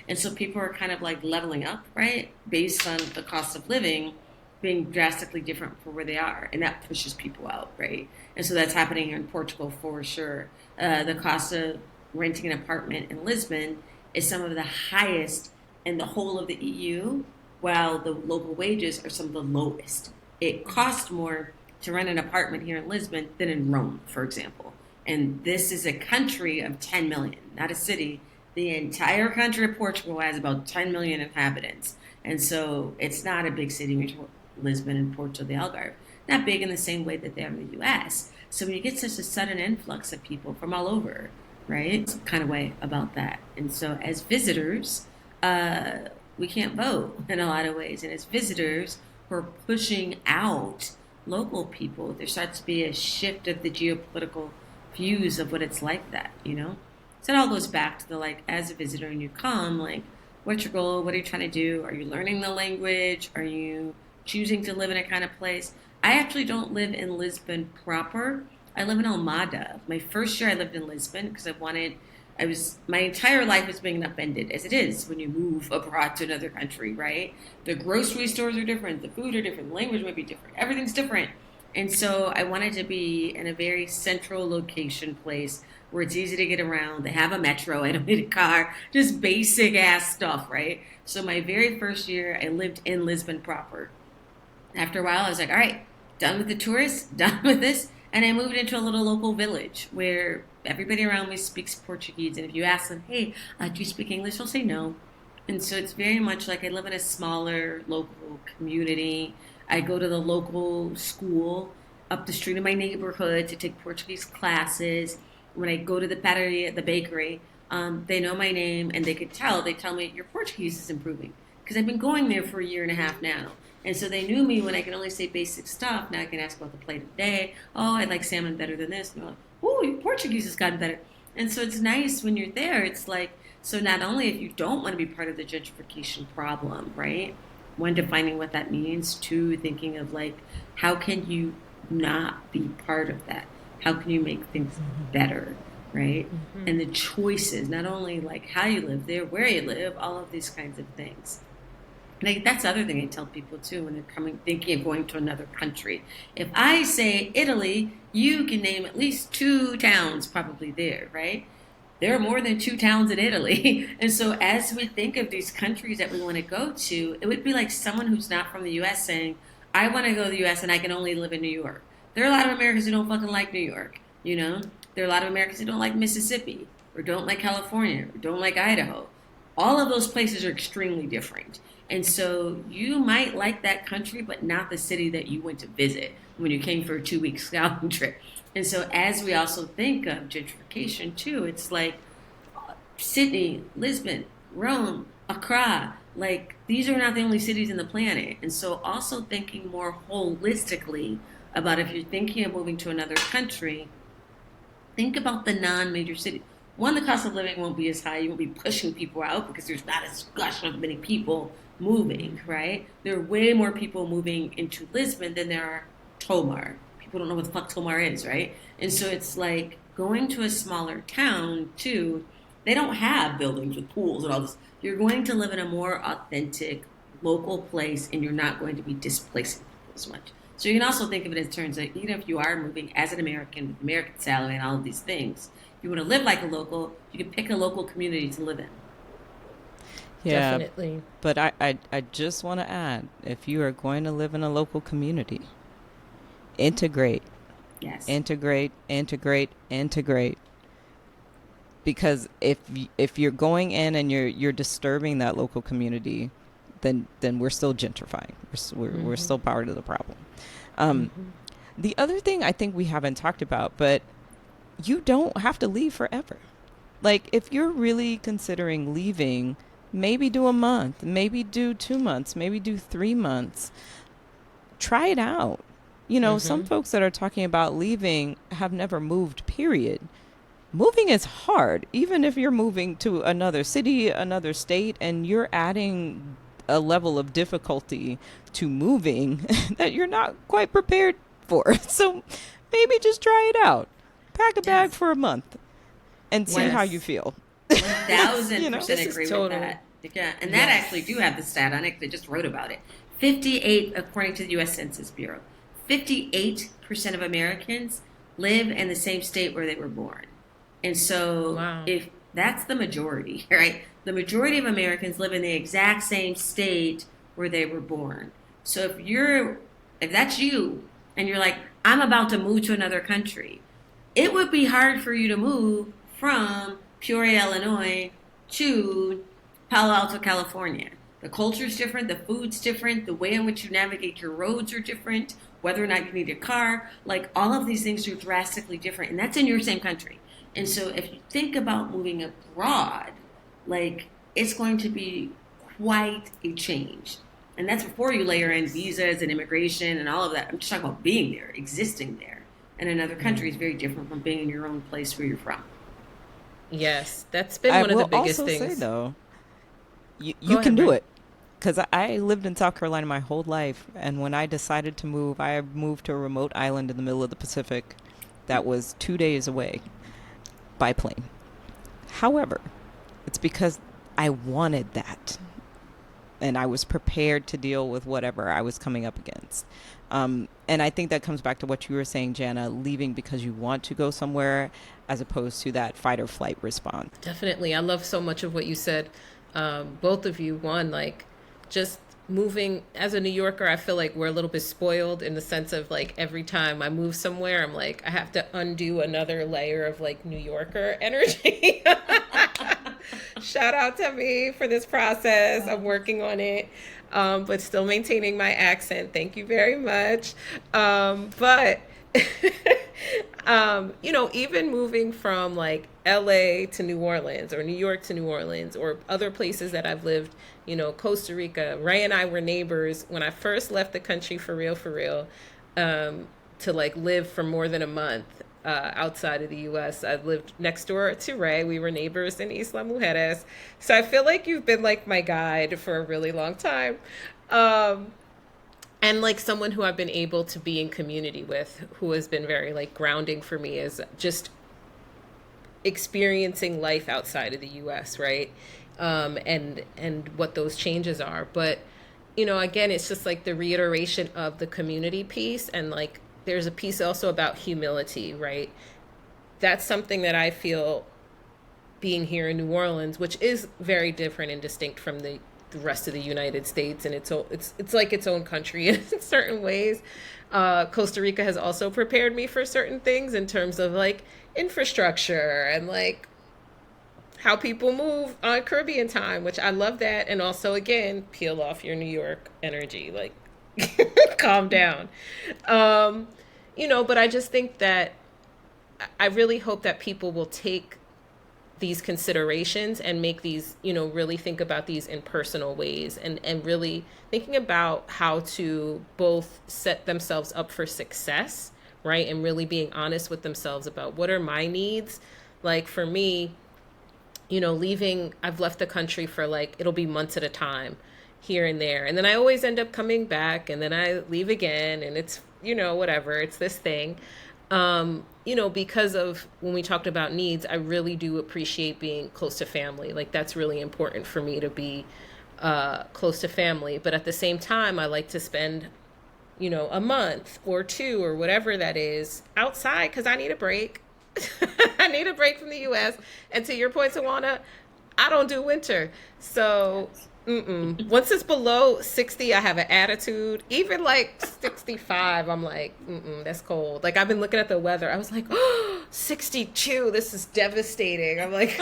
S3: And so people are kind of like leveling up, right? Based on the cost of living being drastically different for where they are. And that pushes people out, right? And so that's happening here in Portugal for sure. The cost of renting an apartment in Lisbon is some of the highest in the whole of the EU, while the local wages are some of the lowest. It costs more to rent an apartment here in Lisbon than in Rome, for example. And this is a country of 10 million, not a city. The entire country of Portugal has about 10 million inhabitants. And so it's not a big city, Lisbon and Porto de Algarve. Not big in the same way that they are in the US. So when you get such a sudden influx of people from all over, right? It's kind of way about that. And so as visitors, we can't vote in a lot of ways. And as visitors who are pushing out local people, there starts to be a shift of the geopolitical views of what it's like that, you know? So it all goes back to the like, as a visitor and you come, like, what's your goal? What are you trying to do? Are you learning the language? Are you choosing to live in a kind of place? I actually don't live in Lisbon proper. I live in Almada. My first year I lived in Lisbon because my entire life was being upended, as it is when you move abroad to another country, right? The grocery stores are different, the food are different, the language might be different, everything's different. And so I wanted to be in a very central location place where it's easy to get around. They have a metro, I don't need a car, just basic ass stuff, right? So my very first year I lived in Lisbon proper. After a while I was like, all right, done with the tourists, done with this. And I moved into a little local village where everybody around me speaks Portuguese. And if you ask them, hey, do you speak English? They'll say no. And so it's very much like I live in a smaller local community. I go to the local school up the street in my neighborhood to take Portuguese classes. When I go to the padaria, the bakery, they know my name and they could tell. They tell me, your Portuguese is improving. Because I've been going there for a year and a half now. And so they knew me when I can only say basic stuff. Now I can ask about the plate of the day. Oh, I like salmon better than this. And they're like, oh, your Portuguese has gotten better. And so it's nice when you're there. It's like, so not only if you don't want to be part of the gentrification problem, right? One, defining what that means. Two, thinking of like, how can you not be part of that? How can you make things better, right? Mm-hmm. And the choices, not only like how you live there, where you live, all of these kinds of things. And that's the other thing I tell people too when they're thinking of going to another country. If I say Italy, you can name at least 2 towns probably there, right? There are more than 2 towns in Italy. And so as we think of these countries that we want to go to, it would be like someone who's not from the U.S. saying, I want to go to the U.S. and I can only live in New York. There are a lot of Americans who don't fucking like New York, you know? There are a lot of Americans who don't like Mississippi or don't like California or don't like Idaho. All of those places are extremely different. And so you might like that country, but not the city that you went to visit when you came for a 2-week scouting trip. And so as we also think of gentrification too, it's like Sydney, Lisbon, Rome, Accra, like these are not the only cities in the planet. And so also thinking more holistically about if you're thinking of moving to another country, think about the non-major cities. One, the cost of living won't be as high. You won't be pushing people out because there's not as gosh of many people moving, right? There are way more people moving into Lisbon than there are Tomar. People don't know what the fuck Tomar is, right? And so it's like going to a smaller town too. They don't have buildings with pools and all this. You're going to live in a more authentic local place and you're not going to be displacing people as much. So you can also think of it in terms of even if you are moving as an American with American salary and all of these things, if you want to live like a local, you can pick a local community to live in.
S2: Yeah,
S1: Definitely.
S2: but I just want to add, if you are going to live in a local community, integrate.
S3: Yes.
S2: Integrate. because if you're going in and you're disturbing that local community, then we're still gentrifying. We're still part of the problem. The other thing I think we haven't talked about, but you don't have to leave forever. Like, if you're really considering leaving, maybe do a month, maybe do 2 months, maybe do 3 months. Try it out. Some folks that are talking about leaving have never moved, period. Moving is hard, even if you're moving to another city, another state, and you're adding a level of difficulty to moving that you're not quite prepared for. So maybe just try it out. Pack a bag for a month and see how you feel.
S3: 1,000% agree
S1: total.
S3: with that. Yeah, and that actually do have the stat on it. They just wrote about it. 58, according to the U.S. Census Bureau, 58% of Americans live in the same state where they were born. And so if that's the majority, right? The majority of Americans live in the exact same state where they were born. So if that's you and you're like, I'm about to move to another country, it would be hard for you to move from Peoria, Illinois to Palo Alto, California. The culture's different, the food's different, the way in which you navigate your roads are different, whether or not you need a car, like all of these things are drastically different, and that's in your same country. And so if you think about moving abroad, like it's going to be quite a change. And that's before you layer in visas and immigration and all of that. I'm just talking about being there, existing there. And another country is very different from being in your own place where you're from.
S1: Yes, that's been one of the biggest things.
S2: I will also say, though, you can do it. Because I lived in South Carolina my whole life. And when I decided to move, I moved to a remote island in the middle of the Pacific that was 2 days away by plane. However, it's because I wanted that. And I was prepared to deal with whatever I was coming up against. And I think that comes back to what you were saying, Janna, leaving because you want to go somewhere as opposed to that fight or flight response.
S1: Definitely. I love so much of what you said. Both of you. One, like, just moving as a New Yorker, I feel like we're a little bit spoiled in the sense of like every time I move somewhere, I'm like, I have to undo another layer of like New Yorker energy. Shout out to me for this process. I'm working on it, but still maintaining my accent. Thank you very much. But even moving from like LA to New Orleans or New York to New Orleans or other places that I've lived, Costa Rica. Ray and I were neighbors when I first left the country for real, to like live for more than a month outside of the U.S. I lived next door to Ray. We were neighbors in Isla Mujeres. So I feel like you've been like my guide for a really long time. And like someone who I've been able to be in community with, who has been very like grounding for me, is just experiencing life outside of the U.S., right? And what those changes are. But, again, it's just like the reiteration of the community piece. And like, there's a piece also about humility, right? That's something that I feel being here in New Orleans, which is very different and distinct from the rest of the United States. And it's like its own country in certain ways. Costa Rica has also prepared me for certain things in terms of like infrastructure and like how people move on Caribbean time, which I love that. And also, again, peel off your New York energy, like calm down. But I just think that I really hope that people will take these considerations and make these, really think about these in personal ways and really thinking about how to both set themselves up for success, right? And really being honest with themselves about what are my needs. Like for me, leaving, I've left the country for like, it'll be months at a time here and there. And then I always end up coming back and then I leave again and it's, whatever, it's this thing. Because of when we talked about needs, I really do appreciate being close to family. Like that's really important for me to be close to family. But at the same time, I like to spend, a month or two or whatever that is outside because I need a break. I need a break from the U.S. And to your point, Twanna, I don't do winter. So once it's below 60, I have an attitude. Even like 65, I'm like, that's cold. Like I've been looking at the weather. I was like, oh, 62. This is devastating. I'm like,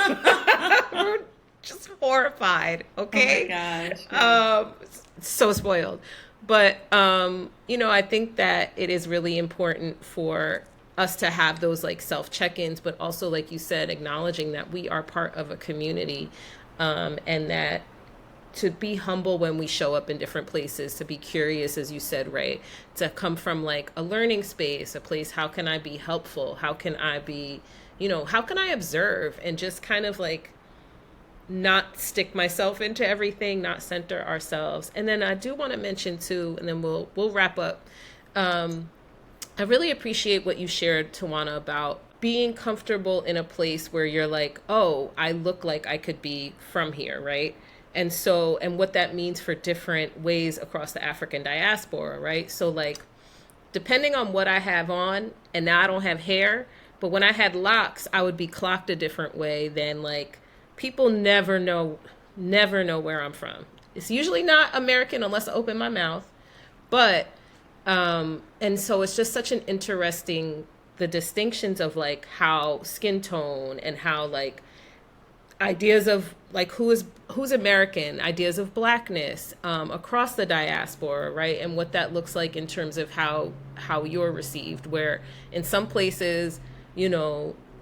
S1: we're just horrified. Okay.
S3: Oh my gosh. Yeah.
S1: So spoiled. But, I think that it is really important for us to have those like self check-ins, but also, like you said, acknowledging that we are part of a community, and that to be humble when we show up in different places, to be curious, as you said, right? To come from like a learning space, a place, how can I be helpful? How can I be, how can I observe and just kind of like not stick myself into everything, not center ourselves. And then I do want to mention too, and then we'll wrap up. I really appreciate what you shared, Twanna, about being comfortable in a place where you're like, oh, I look like I could be from here, right? And what that means for different ways across the African diaspora, right? So like, depending on what I have on, and now I don't have hair, but when I had locks, I would be clocked a different way than like, people never know where I'm from. It's usually not American unless I open my mouth. But, and so it's just such an interesting, the distinctions of like how skin tone and how like ideas of like who's American, ideas of blackness across the diaspora, right? And what that looks like in terms of how you're received, where in some places,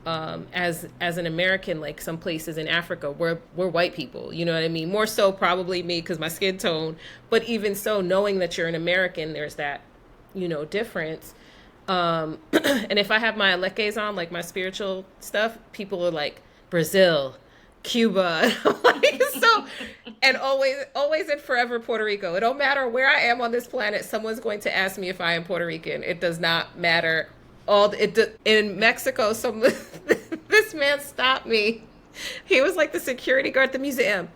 S1: as an American, like some places in Africa, we're white people, you know what I mean? More so probably me because my skin tone, but even so, knowing that you're an American, there's that, difference. And if I have my lekes on, like my spiritual stuff, people are like, Brazil, Cuba, like, so, and always and forever Puerto Rico. It don't matter where I am on this planet, someone's going to ask me if I am Puerto Rican. It does not matter. In Mexico, this man stopped me. He was like the security guard at the museum.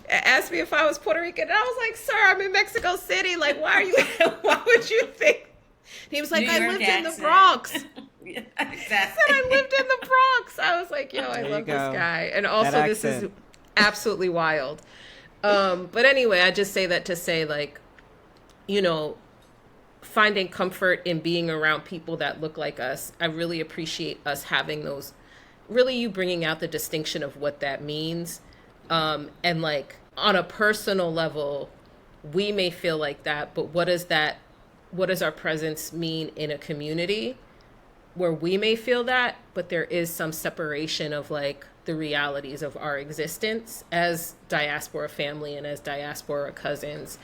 S1: Asked me if I was Puerto Rican, and I was like, "Sir, I'm in Mexico City. Like, why are you? Why would you think?" He was like, "I lived in the Bronx."
S3: Yeah,
S1: I
S3: exactly.
S1: said, "I lived in the Bronx." I was like, "Yo, I love this guy," and also this is absolutely wild. But anyway, I just say that to say, like, finding comfort in being around people that look like us. I really appreciate us having those, really you bringing out the distinction of what that means. And like on a personal level, we may feel like that, but what does our presence mean in a community where we may feel that, but there is some separation of like the realities of our existence as diaspora family and as diaspora cousins.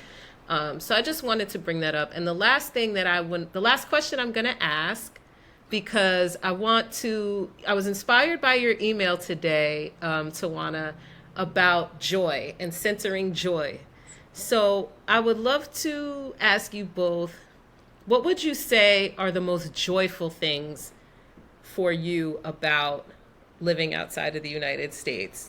S1: So I just wanted to bring that up. And the last question I'm going to ask, because I was inspired by your email today, Twanna, about joy and centering joy. So I would love to ask you both, what would you say are the most joyful things for you about living outside of the United States?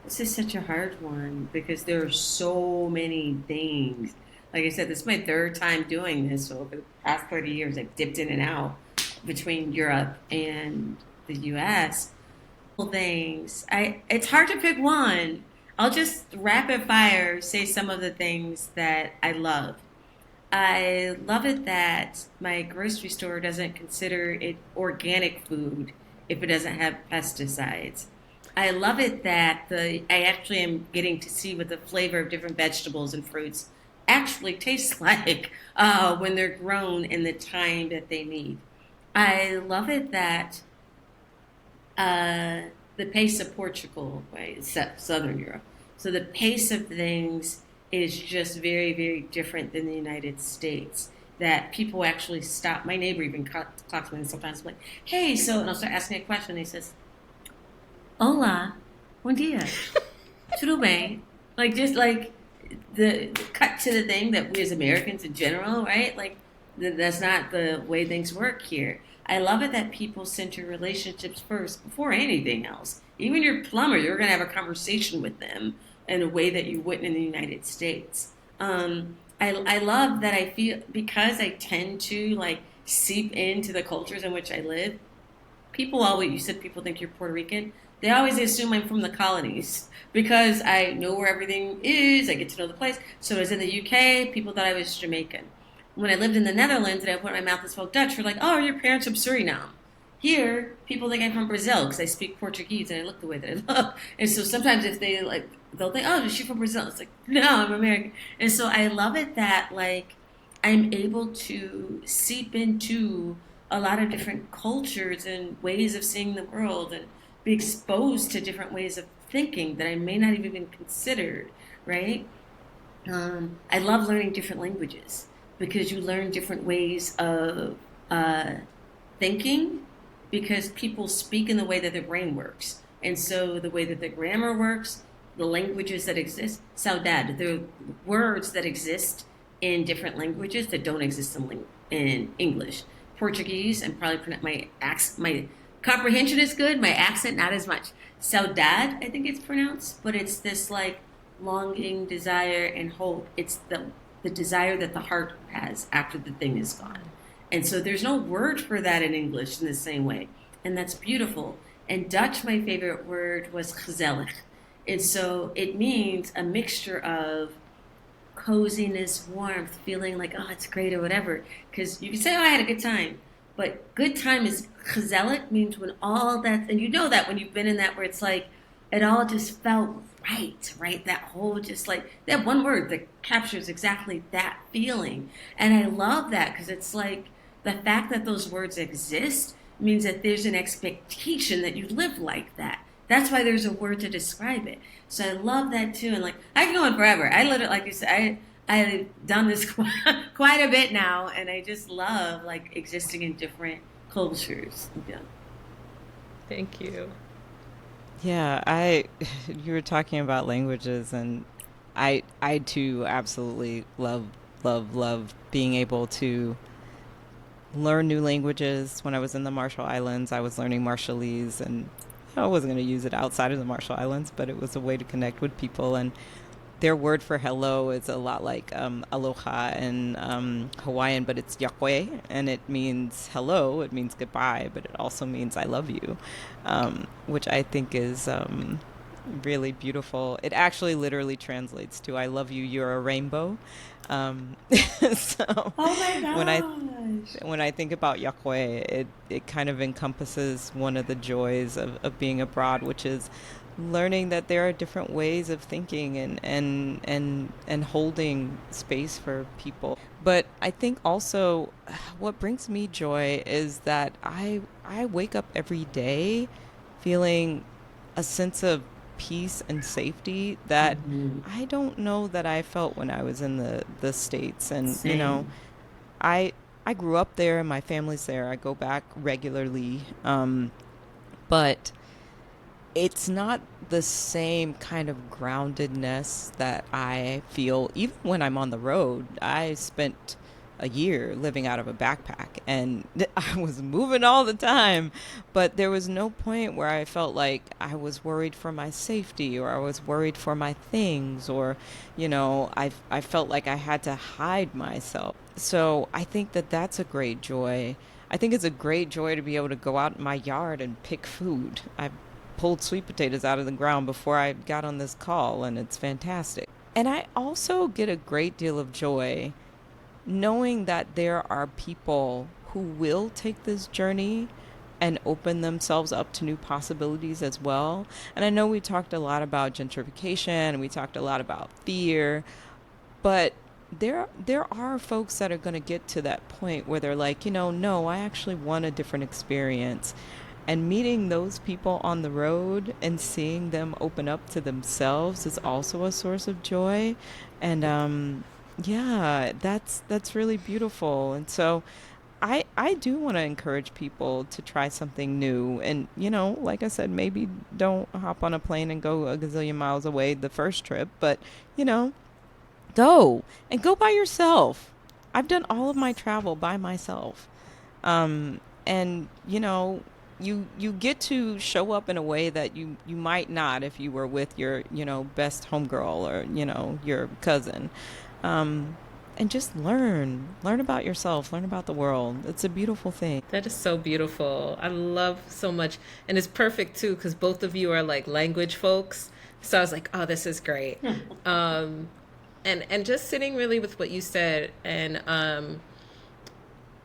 S3: This is such a hard one because there are so many things. Like I said, this is my third time doing this. So over the past 30 years, I've dipped in and out between Europe and the US. Things. It's hard to pick one. I'll just rapid fire say some of the things that I love. I love it that my grocery store doesn't consider it organic food if it doesn't have pesticides. I love it that I actually am getting to see what the flavor of different vegetables and fruits actually tastes like when they're grown in the time that they need. I love it that the pace of Portugal, right, Southern Europe. So the pace of things is just very, very different than the United States. That people actually stop. My neighbor even talks to me sometimes, like, "Hey," and I'll start asking a question. And he says, "Hola, buen dia, tudo bem?" Like just like the cut to the thing that we as Americans in general, right? Like that's not the way things work here. I love it that people center relationships first before anything else. Even your plumber, you're going to have a conversation with them in a way that you wouldn't in the United States. I love that I feel, because I tend to like seep into the cultures in which I live, you said people think you're Puerto Rican. They always assume I'm from the colonies because I know where everything is. I get to know the place. So I was in the UK, people thought I was Jamaican. When I lived in the Netherlands and I opened my mouth and spoke Dutch, we're like, "Oh, are your parents from Suriname?" Here, people think I'm from Brazil because I speak Portuguese and I look the way that I look. And so sometimes if they like, they'll think, "Oh, is she from Brazil?" It's like, no, I'm American. And so I love it that like I'm able to seep into a lot of different cultures and ways of seeing the world and be exposed to different ways of thinking that I may not have even considered, right? I love learning different languages because you learn different ways of uh, thinking because people speak in the way that their brain works. And so the way that the grammar works, the languages that exist, saudade, the words that exist in different languages that don't exist in English. Portuguese, and probably my comprehension is good, my accent not as much. Saudade, I think it's pronounced, but it's this like longing, desire, and hope. It's the desire that the heart has after the thing is gone. And so there's no word for that in English in the same way. And that's beautiful. In Dutch, my favorite word was gezellig. And so it means a mixture of coziness, warmth, feeling like, oh, it's great or whatever. Because you can say, oh, I had a good time. But good time is gezellig means when all that, and you know that when you've been in that where it's like, it all just felt right, right? That whole just like, that one word that captures exactly that feeling. And I love that because it's like the fact that those words exist means that there's an expectation that you live like that. That's why there's a word to describe it. So I love that too. And like, I can go on forever. I literally, like you said, I've done this quite a bit now. And I just love like existing in different cultures. Yeah.
S1: Thank you.
S2: Yeah, you were talking about languages, and I too absolutely love being able to learn new languages. When I was in the Marshall Islands, I was learning Marshallese, and I wasn't going to use it outside of the Marshall Islands, but it was a way to connect with people. And their word for hello is a lot like aloha in Hawaiian, but it's yakwe, and it means hello. It means goodbye, but it also means I love you, which I think is really beautiful. It actually literally translates to I love you, you're a rainbow. Um, so
S3: Oh my
S2: when I
S3: gosh.
S2: when I think about Yakwe, it kind of encompasses one of the joys of being abroad, which is learning that there are different ways of thinking and holding space for people. But I think also what brings me joy is that I wake up every day feeling a sense of peace and safety that
S3: Mhm.
S2: I don't know that I felt when I was in the States. And,
S3: Same.
S2: I I grew up there and my family's there. I go back regularly. But it's not the same kind of groundedness that I feel even when I'm on the road. I spent a year living out of a backpack and I was moving all the time, but there was no point where I felt like I was worried for my safety or I was worried for my things or, I felt like I had to hide myself. So I think that that's a great joy. I think it's a great joy to be able to go out in my yard and pick food. I pulled sweet potatoes out of the ground before I got on this call, and it's fantastic. And I also get a great deal of joy knowing that there are people who will take this journey and open themselves up to new possibilities as well. And I know we talked a lot about gentrification and we talked a lot about fear, but there are folks that are going to get to that point where they're like, no, I actually want a different experience. And meeting those people on the road and seeing them open up to themselves is also a source of joy. And yeah, that's really beautiful. And so I do want to encourage people to try something new. And, like I said, maybe don't hop on a plane and go a gazillion miles away the first trip, but, you know, go and go by yourself. I've done all of my travel by myself. And you get to show up in a way that you might not if you were with your best homegirl or your cousin. Um, and just learn about yourself, learn about the world. It's a beautiful thing.
S1: That is so beautiful. I love so much. And it's perfect too, because both of you are like language folks. So I was like, oh, this is great. And just sitting really with what you said and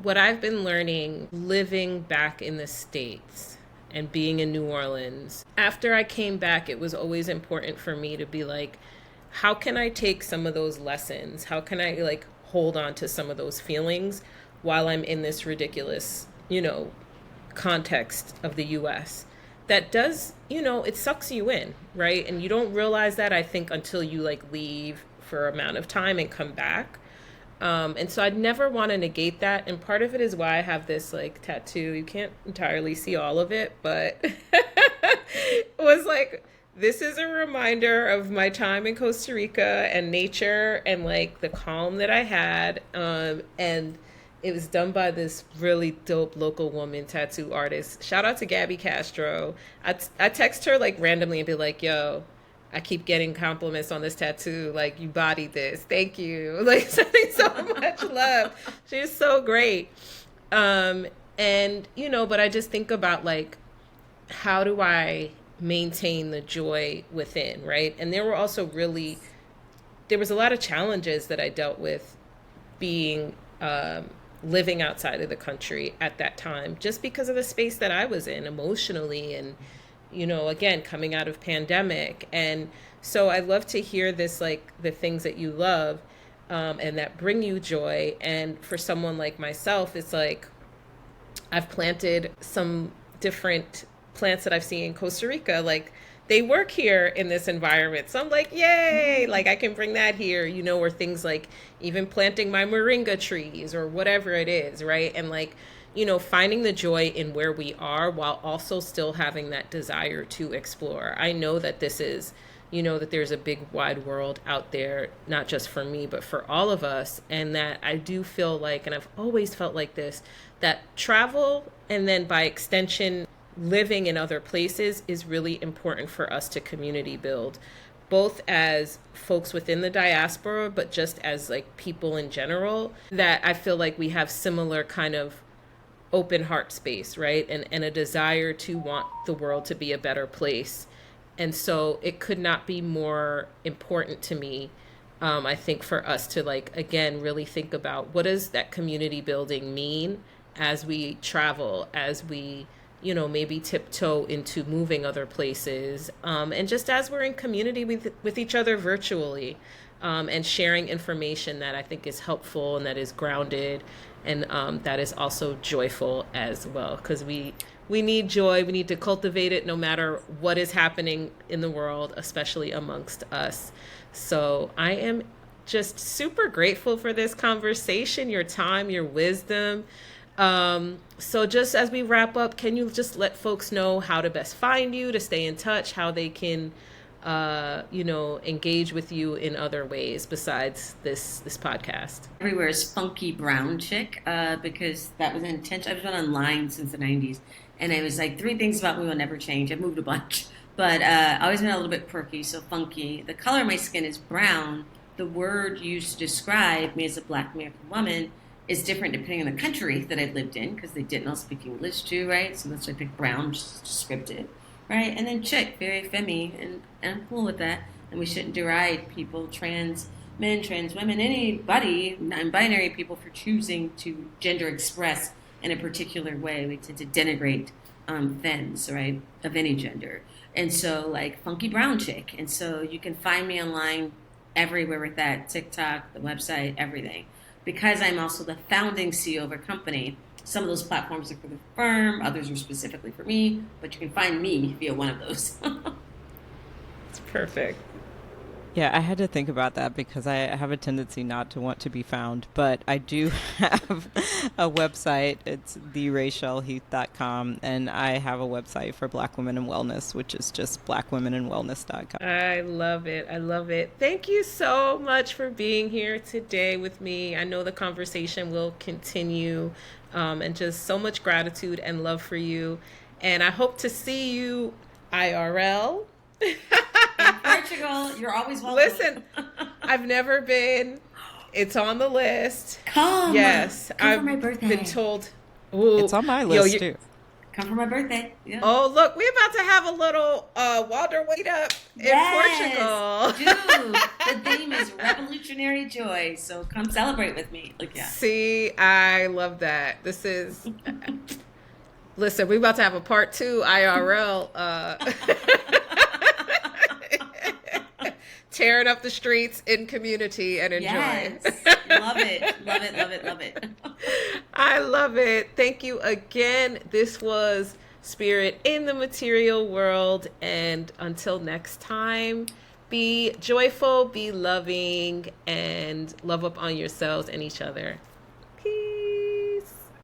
S1: what I've been learning living back in the States and being in New Orleans, after I came back, it was always important for me to be like, how can I take some of those lessons? How can I like hold on to some of those feelings while I'm in this ridiculous, context of the US that does, it sucks you in, right? And you don't realize that, I think, until you like leave for an amount of time and come back. And so I'd never want to negate that. And part of it is why I have this like tattoo. You can't entirely see all of it, but it was like, this is a reminder of my time in Costa Rica and nature and like the calm that I had. And it was done by this really dope local woman tattoo artist. Shout out to Gabby Castro. I text her like randomly and be like, yo, I keep getting compliments on this tattoo. Like, you bodied this. Thank you. Like, sending so much love. She's so great. And, but I just think about like, how do I maintain the joy within, right? And there was a lot of challenges that I dealt with being, living outside of the country at that time, just because of the space that I was in emotionally and, again, coming out of pandemic. And so I love to hear this, like the things that you love, and that bring you joy. And for someone like myself, it's like, I've planted some different plants that I've seen in Costa Rica, like they work here in this environment. So I'm like, yay, like I can bring that here, or things like even planting my moringa trees or whatever it is, right? And like, finding the joy in where we are while also still having that desire to explore. I know that this is, that there's a big wide world out there, not just for me, but for all of us. And that I do feel like, and I've always felt like this, that travel and then by extension, living in other places is really important for us to community build, both as folks within the diaspora, but just as like people in general, that I feel like we have similar kind of open heart space, right? And a desire to want the world to be a better place. And so it could not be more important to me, I think, for us to like, again, really think about what does that community building mean as we travel, as we maybe tiptoe into moving other places, and just as we're in community with each other virtually, and sharing information that I think is helpful and that is grounded and that is also joyful as well, because we need joy. We need to cultivate it no matter what is happening in the world, especially amongst us. So I am just super grateful for this conversation, your time, your wisdom. So just as we wrap up, can you just let folks know how to best find you, to stay in touch, how they can, engage with you in other ways besides this podcast?
S3: Everywhere is Funky Brown Chick, because that was an intention. I've been online since the 90s, and it was like 3 things about me will never change. I've moved a bunch, but always been a little bit quirky, so funky. The color of my skin is brown. The word used to describe me as a Black American woman is different depending on the country that I lived in, because they didn't all speak English too, right? So that's why I picked brown, just descriptive, right? And then chick, very femi, and I'm cool with that. And we shouldn't deride people, trans men, trans women, anybody, non-binary people, for choosing to gender express in a particular way. We tend to denigrate femmes, right, of any gender. And so, like, Funky Brown Chick. And so you can find me online everywhere with that, TikTok, the website, everything. Because I'm also the founding CEO of a company, some of those platforms are for the firm, others are specifically for me, but you can find me via one of those.
S1: It's perfect.
S2: Yeah, I had to think about that because I have a tendency not to want to be found, but I do have a website. It's theraychelleheath.com, and I have a website for Black Women in Wellness, which is just blackwomenandwellness.com.
S1: I love it. I love it. Thank you so much for being here today with me. I know the conversation will continue, and just so much gratitude and love for you. And I hope to see you IRL.
S3: In Portugal, you're always welcome.
S1: Listen, I've never been. It's on the list.
S3: Come.
S1: Yes,
S3: Come
S1: I've
S3: for my birthday.
S1: been told. Ooh,
S2: It's on my list too.
S3: Come for my birthday. Yeah.
S1: Oh, look, we're about to have a little Walder Wait Up in Portugal.
S3: Dude, the theme is revolutionary joy. So come celebrate with me. Like, yeah.
S1: See, I love that. This is, listen, we're about to have a part 2 IRL. Tearing up the streets in community and enjoy.
S3: Yes. Love it. Love it. Love it. Love it.
S1: I love it. Thank you again. This was Spirit in the Material World. And until next time, be joyful, be loving, and love up on yourselves and each other.